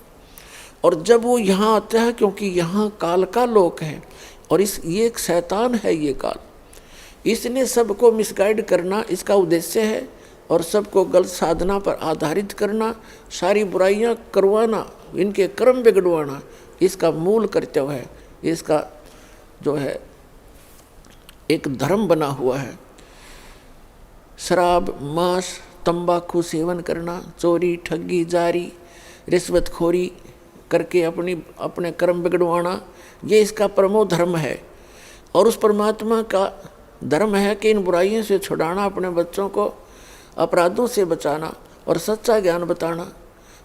और जब वो यहाँ आता है, क्योंकि यहाँ काल का लोक है, और ये एक शैतान है, ये काल, इसने सबको मिसगाइड करना इसका उद्देश्य है, और सबको गलत साधना पर आधारित करना, सारी बुराइयां करवाना, इनके कर्म बिगड़वाना, इसका मूल कर्तव्य है। इसका जो है एक धर्म बना हुआ है। शराब, मांस, तंबाकू सेवन करना, चोरी, ठगी, जारी, रिश्वतखोरी करके अपने कर्म बिगड़वाना, ये इसका परमो धर्म है। और उस परमात्मा का धर्म है कि इन बुराइयों से छुड़ाना, अपने बच्चों को अपराधों से बचाना और सच्चा ज्ञान बताना।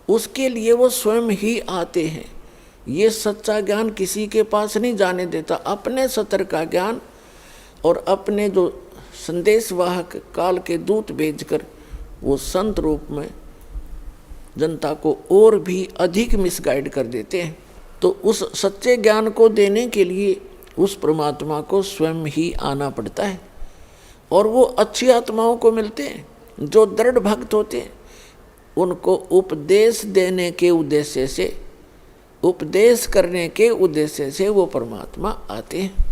उसके लिए वो स्वयं ही आते हैं। ये सच्चा ज्ञान किसी के पास नहीं जाने देता। अपने सत्य का ज्ञान और अपने जो संदेशवाहक काल के दूत भेजकर वो संत रूप में जनता को और भी अधिक मिसगाइड कर देते हैं। तो उस सच्चे ज्ञान को देने के लिए उस परमात्मा को स्वयं ही आना पड़ता है। और वो अच्छी आत्माओं को मिलते हैं जो दृढ़ भक्त होते हैं, उनको उपदेश देने के उद्देश्य से, उपदेश करने के उद्देश्य से वो परमात्मा आते हैं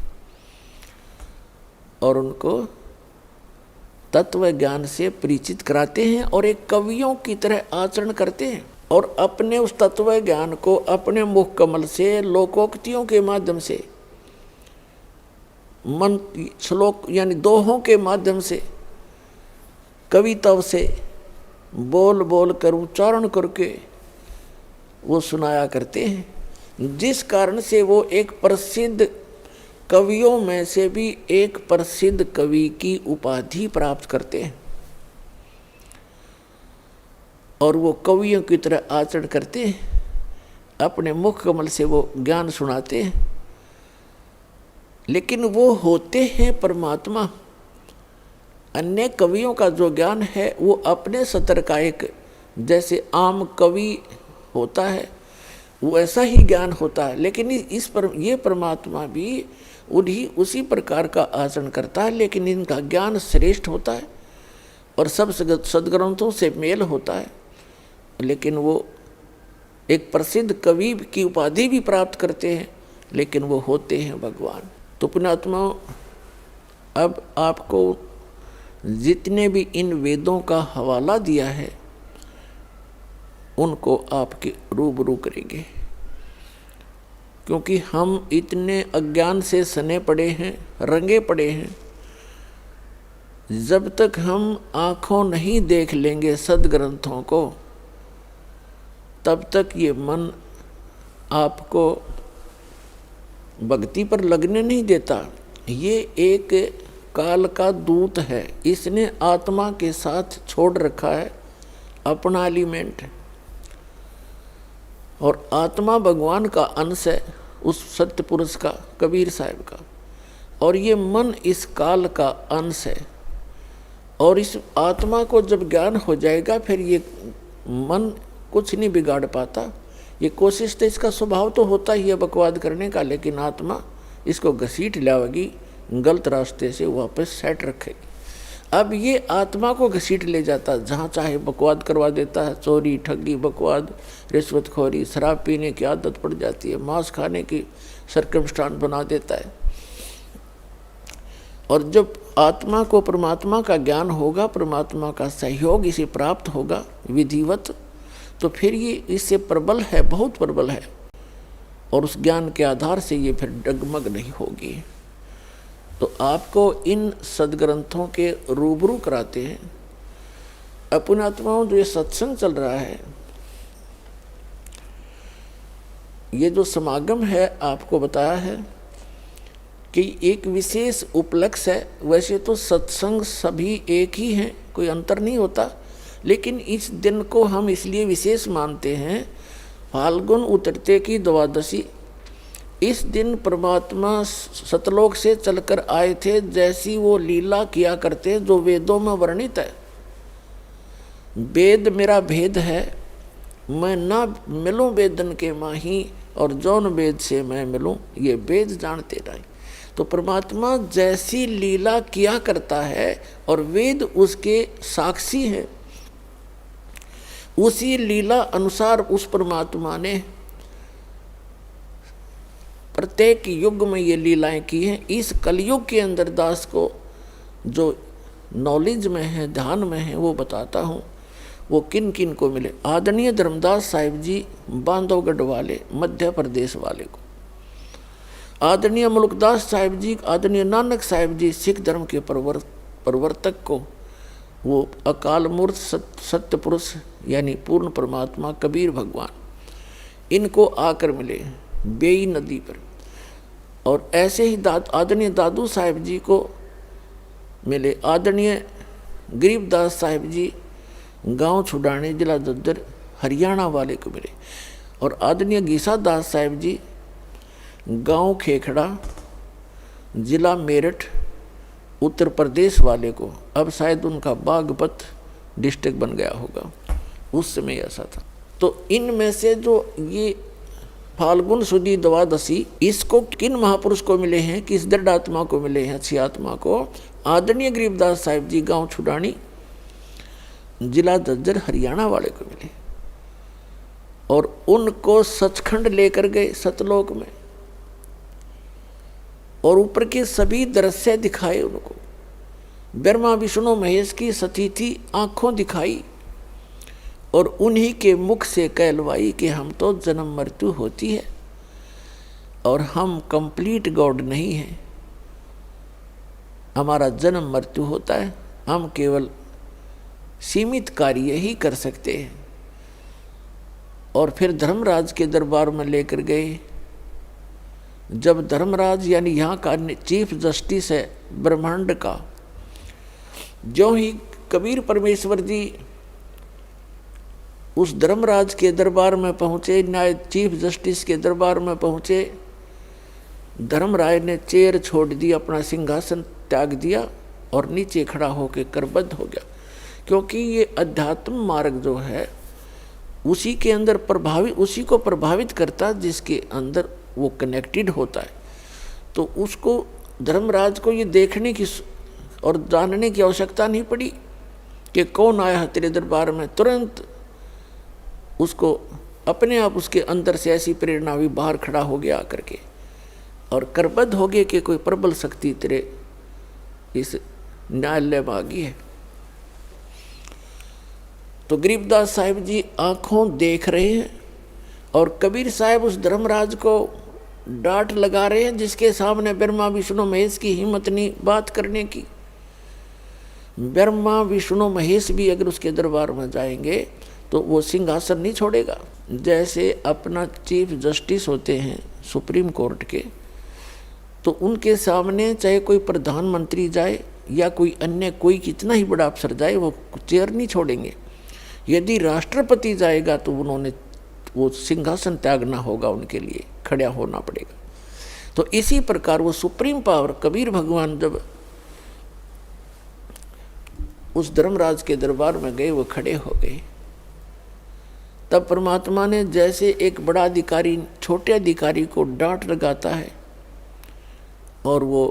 और उनको तत्व ज्ञान से परिचित कराते हैं और एक कवियों की तरह आचरण करते हैं और अपने उस तत्व ज्ञान को अपने मुख कमल से, लोकोक्तियों के माध्यम से, मन श्लोक यानी दोहों के माध्यम से, कविताओं से बोल बोल कर उच्चारण करके वो सुनाया करते हैं, जिस कारण से वो एक प्रसिद्ध कवियों में से भी एक प्रसिद्ध कवि की उपाधि प्राप्त करते हैं और वो कवियों की तरह आचरण करते हैं, अपने मुख कमल से वो ज्ञान सुनाते हैं। लेकिन वो होते हैं परमात्मा। अन्य कवियों का जो ज्ञान है वो अपने सतर का एक, जैसे आम कवि होता है वो ऐसा ही ज्ञान होता है, लेकिन ये परमात्मा भी उसी प्रकार का आचरण करता है, लेकिन इनका ज्ञान श्रेष्ठ होता है और सब सद्ग्रंथों से मेल होता है। लेकिन वो एक प्रसिद्ध कवि की उपाधि भी प्राप्त करते हैं, लेकिन वो होते हैं भगवान। तो पुण्यात्मा, अब आपको जितने भी इन वेदों का हवाला दिया है उनको आपके रूबरू करेंगे, क्योंकि हम इतने अज्ञान से सने पड़े हैं, रंगे पड़े हैं। जब तक हम आँखों नहीं देख लेंगे सद्ग्रंथों को, तब तक ये मन आपको भक्ति पर लगने नहीं देता। ये एक काल का दूत है, इसने आत्मा के साथ छोड़ रखा है अपना एलिमेंट, और आत्मा भगवान का अंश है, उस सत्य पुरुष का, कबीर साहब का, और ये मन इस काल का अंश है। और इस आत्मा को जब ज्ञान हो जाएगा फिर ये मन कुछ नहीं बिगाड़ पाता। ये कोशिश तो इसका स्वभाव तो होता ही है बकवाद करने का, लेकिन आत्मा इसको घसीट लाएगी, गलत रास्ते से वापस सेट रखेगी। अब ये आत्मा को घसीट ले जाता है, जहाँ चाहे बकवाद करवा देता है। चोरी, ठगी, बकवाद, रिश्वतखोरी, शराब पीने की आदत पड़ जाती है, मांस खाने की सर्कमस्टांस बना देता है। और जब आत्मा को परमात्मा का ज्ञान होगा, परमात्मा का सहयोग इसे प्राप्त होगा विधिवत, तो फिर ये इससे प्रबल है, बहुत प्रबल है, और उस ज्ञान के आधार से ये फिर डगमग नहीं होगी। तो आपको इन सद्ग्रंथों के रूबरू कराते हैं। अपने आत्माओं, जो ये सत्संग चल रहा है, ये जो समागम है, आपको बताया है कि एक विशेष उपलक्ष्य है। वैसे तो सत्संग सभी एक ही हैं, कोई अंतर नहीं होता, लेकिन इस दिन को हम इसलिए विशेष मानते हैं, फाल्गुन उतरते की द्वादशी। इस दिन परमात्मा सतलोक से चलकर आए थे, जैसी वो लीला किया करते जो वेदों में वर्णित है। वेद मेरा भेद है, मैं ना मिलूं वेदन के माही, और जौन वेद से मैं मिलूं, ये वेद जानते नहीं। तो परमात्मा जैसी लीला किया करता है और वेद उसके साक्षी हैं, उसी लीला अनुसार उस परमात्मा ने प्रत्येक युग में ये लीलाएं की हैं। इस कलयुग के अंदर दास को जो नॉलेज में है, ध्यान में है, वो बताता हूँ वो किन किन को मिले। आदरणीय धर्मदास साहिब जी बांधवगढ़ वाले, मध्य प्रदेश वाले को, आदरणीय मुल्कदास साहिब जी, आदरणीय नानक साहिब जी सिख धर्म के प्रवर्तक को, वो अकाल मूर्त सत्य पुरुष यानी पूर्ण परमात्मा कबीर भगवान, इनको आकर मिले बेई नदी पर। और ऐसे ही आदरणीय दादू साहिब जी को मिले, आदरणीय गरीबदास साहिब जी गांव छुड़ाने जिला दद्दर हरियाणा वाले को मिले, और आदरणीय गीसा दास साहिब जी गांव खेखड़ा जिला मेरठ उत्तर प्रदेश वाले को, अब शायद उनका बागपत डिस्ट्रिक्ट बन गया होगा, उस समय ऐसा था। तो इनमें से जो ये फाल्गुन सुदी द्वादशी, इसको किन महापुरुष को मिले हैं, किस दृढ़ आत्मा को मिले हैं, अच्छी आत्मा को? आदरणीय गरीबदास साहिब जी, गांव छुडानी, जिला झज्जर, हरियाणा वाले को मिले। और उनको सचखंड लेकर गए सतलोक में, और ऊपर के सभी दृश्य दिखाए उनको। ब्रह्मा विष्णु महेश की सतीथी आंखों दिखाई, और उन्हीं के मुख से कहलवाई कि हम तो जन्म मृत्यु होती है और हम कंप्लीट गॉड नहीं हैं, हमारा जन्म मृत्यु होता है, हम केवल सीमित कार्य ही कर सकते हैं। और फिर धर्मराज के दरबार में लेकर गए। जब धर्मराज यानी यहाँ का चीफ जस्टिस है ब्रह्मांड का, जो ही कबीर परमेश्वर जी उस धर्मराज के दरबार में पहुँचे, न्याय चीफ जस्टिस के दरबार में पहुँचे, धर्मराय ने चेयर छोड़ दी, अपना सिंहासन त्याग दिया और नीचे खड़ा होकर करबद्ध हो गया। क्योंकि ये अध्यात्म मार्ग जो है उसी के अंदर उसी को प्रभावित करता जिसके अंदर वो कनेक्टेड होता है। तो उसको धर्मराज को ये देखने की और जानने की आवश्यकता नहीं पड़ी कि कौन आया है तेरे दरबार में। तुरंत उसको अपने आप उसके अंदर से ऐसी प्रेरणा हुई, बाहर खड़ा हो गया आकर के और करबद्ध हो गए कि कोई प्रबल शक्ति तेरे इस न्यायालय में आ गई है। तो गरीबदास साहिब जी आंखों देख रहे हैं और कबीर साहब उस धर्मराज को डांट लगा रहे हैं, जिसके सामने ब्रह्मा विष्णु महेश की हिम्मत नहीं बात करने की। ब्रह्मा विष्णु महेश भी अगर उसके दरबार में जाएंगे तो वो सिंहासन नहीं छोड़ेगा। जैसे अपना चीफ जस्टिस होते हैं सुप्रीम कोर्ट के, तो उनके सामने चाहे कोई प्रधानमंत्री जाए या कोई अन्य कोई कितना ही बड़ा अफसर जाए, वो चेयर नहीं छोड़ेंगे। यदि राष्ट्रपति जाएगा तो उन्होंने वो सिंहासन त्यागना होगा, उनके लिए खड़ा होना पड़ेगा। तो इसी प्रकार वो सुप्रीम पावर कबीर भगवान जब उस धर्मराज के दरबार में गए, वो खड़े हो गए। तब परमात्मा ने जैसे एक बड़ा अधिकारी छोटे अधिकारी को डांट लगाता है और वो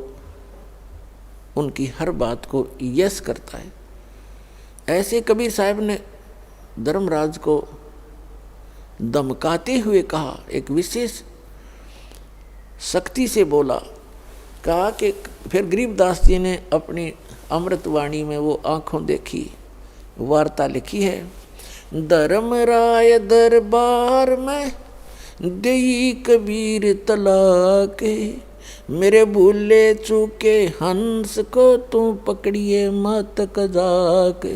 उनकी हर बात को यस करता है, ऐसे कबीर साहब ने धर्मराज को धमकाते हुए कहा, एक विशेष शक्ति से बोला, कहा कि फिर गरीबदास जी ने अपनी अमृतवाणी में वो आंखों देखी वार्ता लिखी है। धर्मराय दरबार में देई कबीर तलाक, मेरे भूले चूके हंस को तू पकड़िए मत कजाक।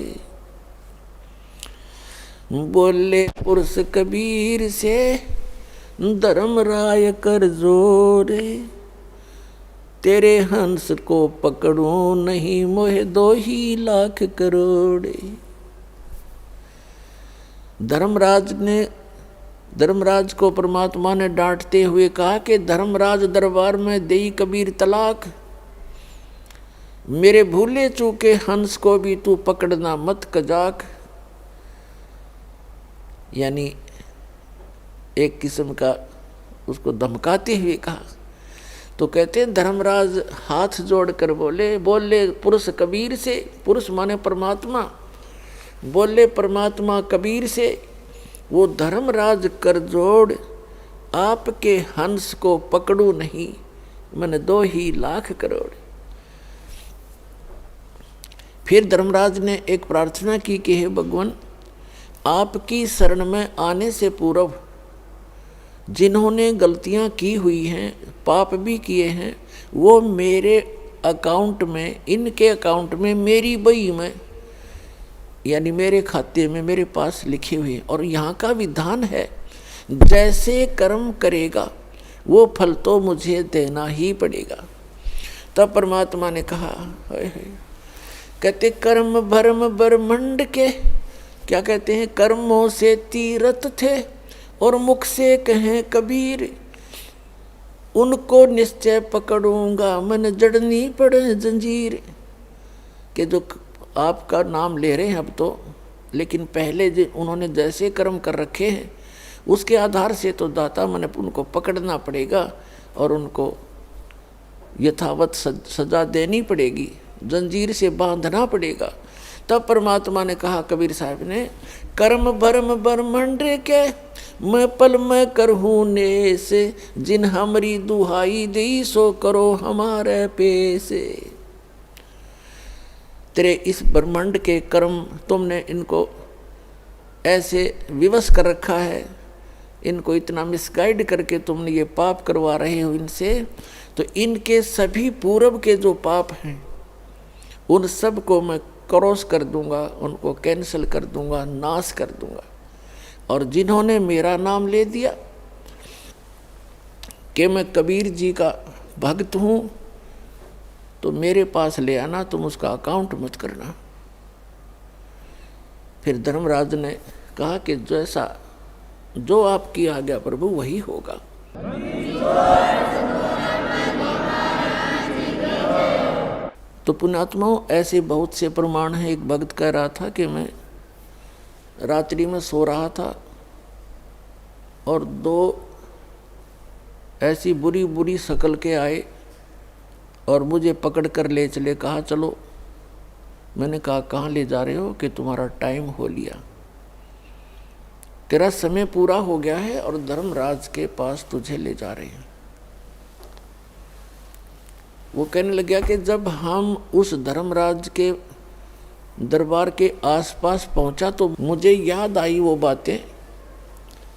बोले पुरुष कबीर से धर्मराय कर जोरे, तेरे हंस को पकड़ूं नहीं मोहे 2 लाख करोड़े। धर्मराज को परमात्मा ने डांटते हुए कहा कि धर्मराज दरबार में देई कबीर तलाक, मेरे भूले चूके हंस को भी तू पकड़ना मत कजाक। यानी एक किस्म का उसको धमकाते हुए कहा। तो कहते हैं धर्मराज हाथ जोड़कर बोले पुरुष कबीर से, पुरुष माने परमात्मा, बोले परमात्मा कबीर से, वो धर्मराज कर जोड़ आपके हंस को पकड़ू नहीं, मैंने 2 लाख करोड़। फिर धर्मराज ने एक प्रार्थना की कि हे भगवान, आपकी शरण में आने से पूर्व जिन्होंने गलतियां की हुई हैं, पाप भी किए हैं, वो मेरे अकाउंट में, इनके अकाउंट में, मेरी बही में यानी मेरे खाते में मेरे पास लिखी हुई। और यहाँ का विधान है जैसे कर्म करेगा वो फल तो मुझे देना ही पड़ेगा। तब परमात्मा ने कहा, कहते कर्म भरम ब्रह्मंड के, क्या कहते हैं, कर्मों से तीरथ थे और मुख से कहें कबीर, उनको निश्चय पकड़ूंगा मन जड़नी पड़े जंजीर। कि जो आपका नाम ले रहे हैं अब तो, लेकिन पहले जो उन्होंने जैसे कर्म कर रखे हैं उसके आधार से तो दाता मन उनको पकड़ना पड़ेगा और उनको यथावत सजा देनी पड़ेगी, जंजीर से बांधना पड़ेगा। तब परमात्मा ने कहा कबीर साहब ने, कर्म भरम ब्रह्मंड के मैं पल में करहूँ नेस, जिन हमरी दुहाई दी सो करो हमारे पेसे। तेरे इस ब्रह्मांड के कर्म तुमने इनको ऐसे विवश कर रखा है, इनको इतना मिसगाइड करके तुमने ये पाप करवा रहे हो इनसे, तो इनके सभी पूर्व के जो पाप हैं उन सब को मैं क्रॉस कर दूंगा, उनको कैंसिल कर दूंगा, नाश कर दूंगा। और जिन्होंने मेरा नाम ले दिया कि मैं कबीर जी का भक्त हूँ, तो मेरे पास ले आना, तुम उसका अकाउंट मत करना। फिर धर्मराज ने कहा कि जैसा जो आपकी आज्ञा प्रभु वही होगा। तो पुण्यात्माओं, ऐसे बहुत से प्रमाण हैं। एक भक्त कह रहा था कि मैं रात्रि में सो रहा था और दो ऐसी बुरी बुरी शक्ल के आए और मुझे पकड़ कर ले चले, कहा चलो। मैंने कहा कहाँ ले जा रहे हो? कि तुम्हारा टाइम हो लिया, तेरा समय पूरा हो गया है और धर्मराज के पास तुझे ले जा रहे हैं। वो कहने लग गया कि जब हम उस धर्मराज के दरबार के आसपास पहुंचा तो मुझे याद आई वो बातें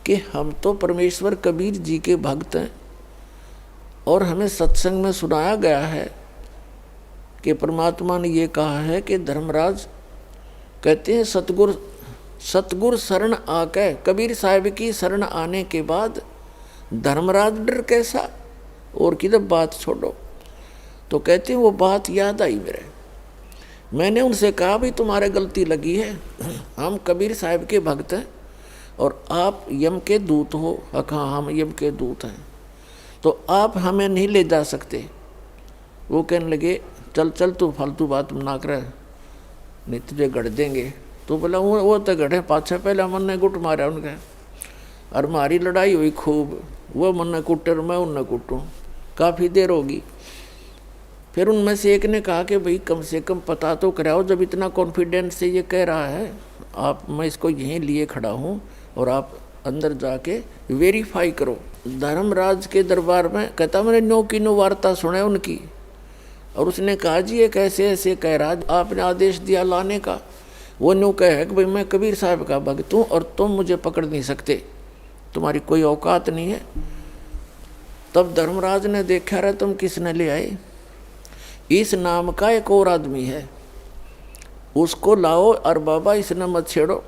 कि हम तो परमेश्वर कबीर जी के भक्त हैं और हमें सत्संग में सुनाया गया है कि परमात्मा ने ये कहा है कि धर्मराज कहते हैं सतगुर शरण आके, कबीर साहिब की शरण आने के बाद धर्मराज डर कैसा, और किधर बात छोड़ो। तो कहते हैं वो बात याद आई मेरे। मैंने उनसे कहा भाई तुम्हारे गलती लगी है, हम कबीर साहिब के भक्त हैं और आप यम के दूत हो। हाँ, हम यम के दूत हैं, तो आप हमें नहीं ले जा सकते। वो कहने लगे चल चल तू फालतू बात ना कर, नहीं तुझे गढ़ देंगे। तो बोला वो तो गढ़े पाछे, पहले मन ने गुट मारा उनके और हमारी लड़ाई हुई खूब। वो मन ने कुटे और मैं उनने कुटूँ, काफ़ी देर होगी। फिर उनमें से एक ने कहा कि भाई कम से कम पता तो कराओ, जब इतना कॉन्फिडेंस से ये कह रहा है आप, मैं इसको यहीं लिए खड़ा हूँ और आप अंदर जाके वेरीफाई करो। धर्मराज के दरबार में कहता मैंने नो की नो वार्ता सुने उनकी, और उसने कहा जी ये कैसे ऐसे कह रहा, आपने आदेश दिया लाने का। वो न्यू कहे कि भाई मैं कबीर साहब का भक्त हूँ और तुम मुझे पकड़ नहीं सकते, तुम्हारी कोई औकात नहीं है। तब धर्मराज ने देखा रहा तुम किसने ले आए, इस नाम का एक और आदमी है, उसको लाओ और बाबा इसने मत छेड़ो,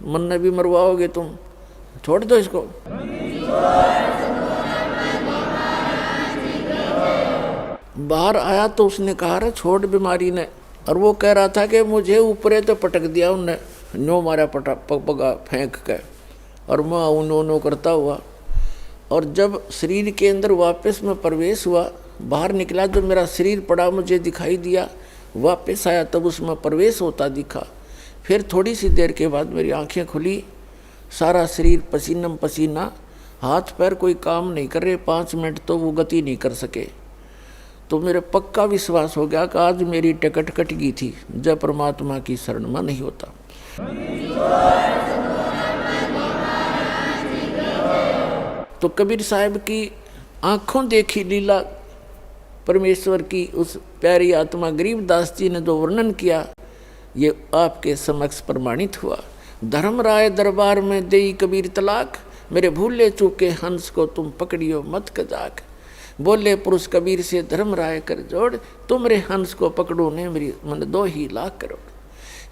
मन ने भी मरवाओगे तुम, छोड़ दो इसको। बाहर आया तो उसने कहा रे छोड़ बीमारी ने, और वो कह रहा था कि मुझे ऊपरे तो पटक दिया उनने, नो मारा पगा फेंक के, और मैं उन्होंने करता हुआ। और जब शरीर के अंदर वापस में प्रवेश हुआ, बाहर निकला, जो मेरा शरीर पड़ा मुझे दिखाई दिया, वापस आया तब उसमें प्रवेश होता दिखा। फिर थोड़ी सी देर के बाद मेरी आंखें खुली, सारा शरीर पसीना पसीना, हाथ पैर कोई काम नहीं कर रहे, 5 मिनट तो वो गति नहीं कर सके। तो मेरे पक्का विश्वास हो गया कि आज मेरी टिकट कट गई थी, जब परमात्मा की शरण में नहीं होता। तो कबीर साहब की आंखों देखी लीला परमेश्वर की उस प्यारी आत्मा गरीबदास जी ने जो वर्णन किया, ये आपके समक्ष प्रमाणित हुआ। धर्मराय दरबार में देई कबीर तलाक, मेरे भूले चूके हंस को तुम पकड़ियो मत कजाक। बोले पुरुष कबीर से धर्मराय कर जोड़, तुमरे हंस को पकड़ो ने मेरी मन 2 लाख करोड़।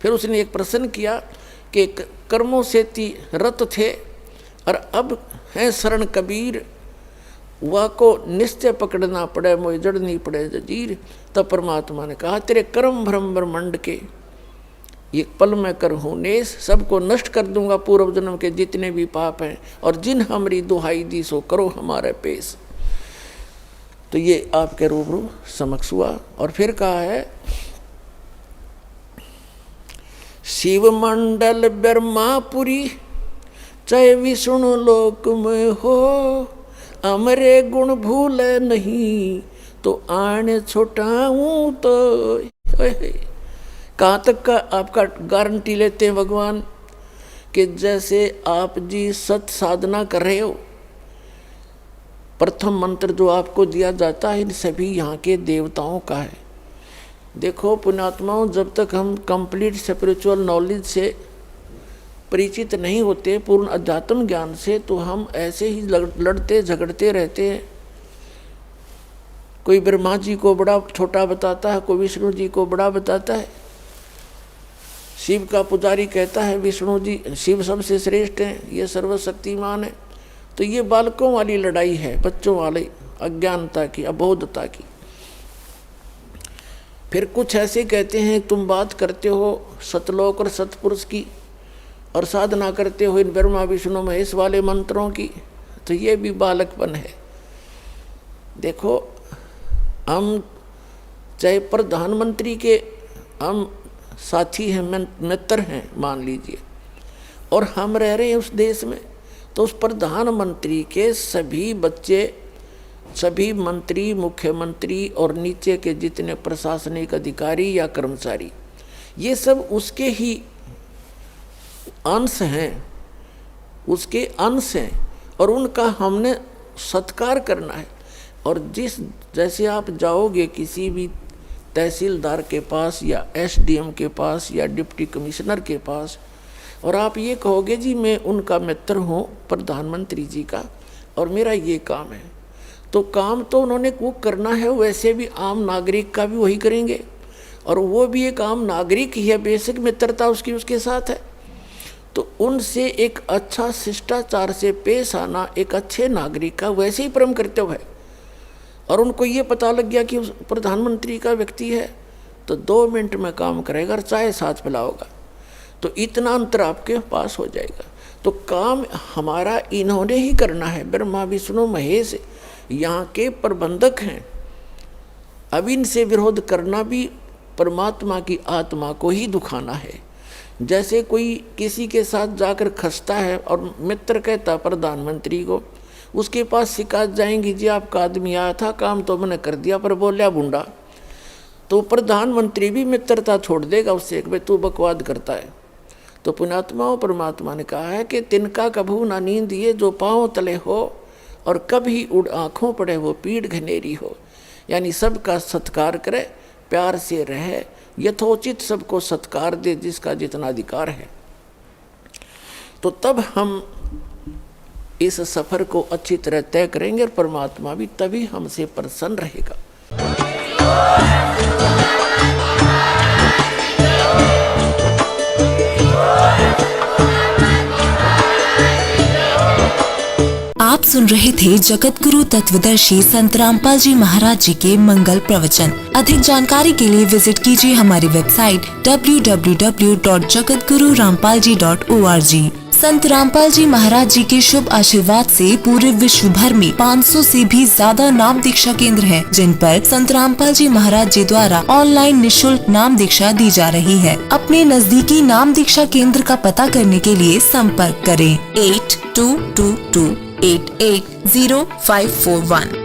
फिर उसने एक प्रश्न किया कि कर्मों से ती रत थे और अब है शरण कबीर, वह को निश्चय पकड़ना पड़े, मोह जड़नी पड़े जजीर। तब परमात्मा ने कहा तेरे कर्म भ्रम ब्रह्मंड के ये पल में कर हूँ नेस, सबको नष्ट कर दूंगा पूर्व जन्म के जितने भी पाप हैं, और जिन हमारी दुहाई दी सो करो हमारे पेश। तो ये आपके रूबरू समक्ष हुआ। और फिर कहा है शिव मंडल ब्रह्मापुरी चाहे विष्णु लोक में हो, अमरे गुण भूल नहीं तो आने छुटाऊं तो। कहाँ तक का आपका गारंटी लेते हैं भगवान कि जैसे आप जी सत साधना कर रहे हो, प्रथम मंत्र जो आपको दिया जाता है इन सभी यहाँ के देवताओं का है। देखो पुण्यात्माओं, जब तक हम कंप्लीट स्पिरिचुअल नॉलेज से परिचित नहीं होते, पूर्ण अध्यात्म ज्ञान से, तो हम ऐसे ही लड़ते झगड़ते रहते हैं। कोई ब्रह्मा जी को बड़ा छोटा बताता है, कोई विष्णु जी को बड़ा बताता है। शिव का पुजारी कहता है विष्णु जी, शिव सबसे श्रेष्ठ हैं, ये सर्वशक्तिमान है। तो ये बालकों वाली लड़ाई है, बच्चों वाली अज्ञानता की, अबोधता की। फिर कुछ ऐसे कहते हैं तुम बात करते हो सतलोक और सतपुरुष की और साधना करते हो इन ब्रह्मा विष्णु महेश वाले मंत्रों की, तो ये भी बालकपन है। देखो हम चाहे प्रधानमंत्री के हम साथी हैं, मित्र हैं मान लीजिए, और हम रह रहे हैं उस देश में, तो उस प्रधानमंत्री के सभी बच्चे, सभी मंत्री, मुख्यमंत्री और नीचे के जितने प्रशासनिक अधिकारी या कर्मचारी, ये सब उसके ही अंश हैं, उसके अंश हैं, और उनका हमने सत्कार करना है। और जैसे आप जाओगे किसी भी तहसीलदार के पास या एसडीएम के पास या डिप्टी कमिश्नर के पास, और आप ये कहोगे जी मैं उनका मित्र हूँ प्रधानमंत्री जी का और मेरा ये काम है, तो काम तो उन्होंने वो करना है, वैसे भी आम नागरिक का भी वही करेंगे, और वो भी एक आम नागरिक ही है, बेसिक मित्रता उसकी उसके साथ है। तो उनसे एक अच्छा शिष्टाचार से पेश आना एक अच्छे नागरिक का वैसे ही परम कर्तव्य है। और उनको ये पता लग गया कि उस प्रधानमंत्री का व्यक्ति है तो 2 मिनट में काम करेगा और चाय साथ पिलाओगा, तो इतना अंतर आपके पास हो जाएगा। तो काम हमारा इन्होंने ही करना है, ब्रह्मा विष्णु महेश यहाँ के प्रबंधक हैं। अब इनसे विरोध करना भी परमात्मा की आत्मा को ही दुखाना है। जैसे कोई किसी के साथ जाकर खसता है और मित्र कहता प्रधानमंत्री को, उसके पास शिकायत जाएंगी जी आपका आदमी आया था, काम तो मैंने कर दिया पर बोलिया बुंडा, तो प्रधानमंत्री भी मित्रता छोड़ देगा उससे कि भाई तू बकवाद करता है। तो पुण्यात्माओं, परमात्मा ने कहा है कि तिनका कभू ना नींद ये जो पाँव तले हो और कभी उड़ आँखों पड़े वो पीठ घनेरी हो। यानी सबका सत्कार करे, प्यार से रहे, यथोचित सबको सत्कार दे जिसका जितना अधिकार है। तो तब हम इस सफर को अच्छी तरह तय करेंगे और परमात्मा भी तभी हमसे प्रसन्न रहेगा। आप सुन रहे थे जगत गुरु तत्वदर्शी संत रामपाल जी महाराज जी के मंगल प्रवचन। अधिक जानकारी के लिए विजिट कीजिए हमारी वेबसाइट www.jagatgururampalji.org। संत रामपाल जी महाराज जी के शुभ आशीर्वाद से पूरे विश्व भर में 500 से भी ज्यादा नाम दीक्षा केंद्र हैं, जिन पर संत रामपाल जी महाराज जी द्वारा ऑनलाइन निशुल्क नाम दीक्षा दी जा रही है। अपने नजदीकी नाम दीक्षा केंद्र का पता करने के लिए संपर्क करें 8222880541।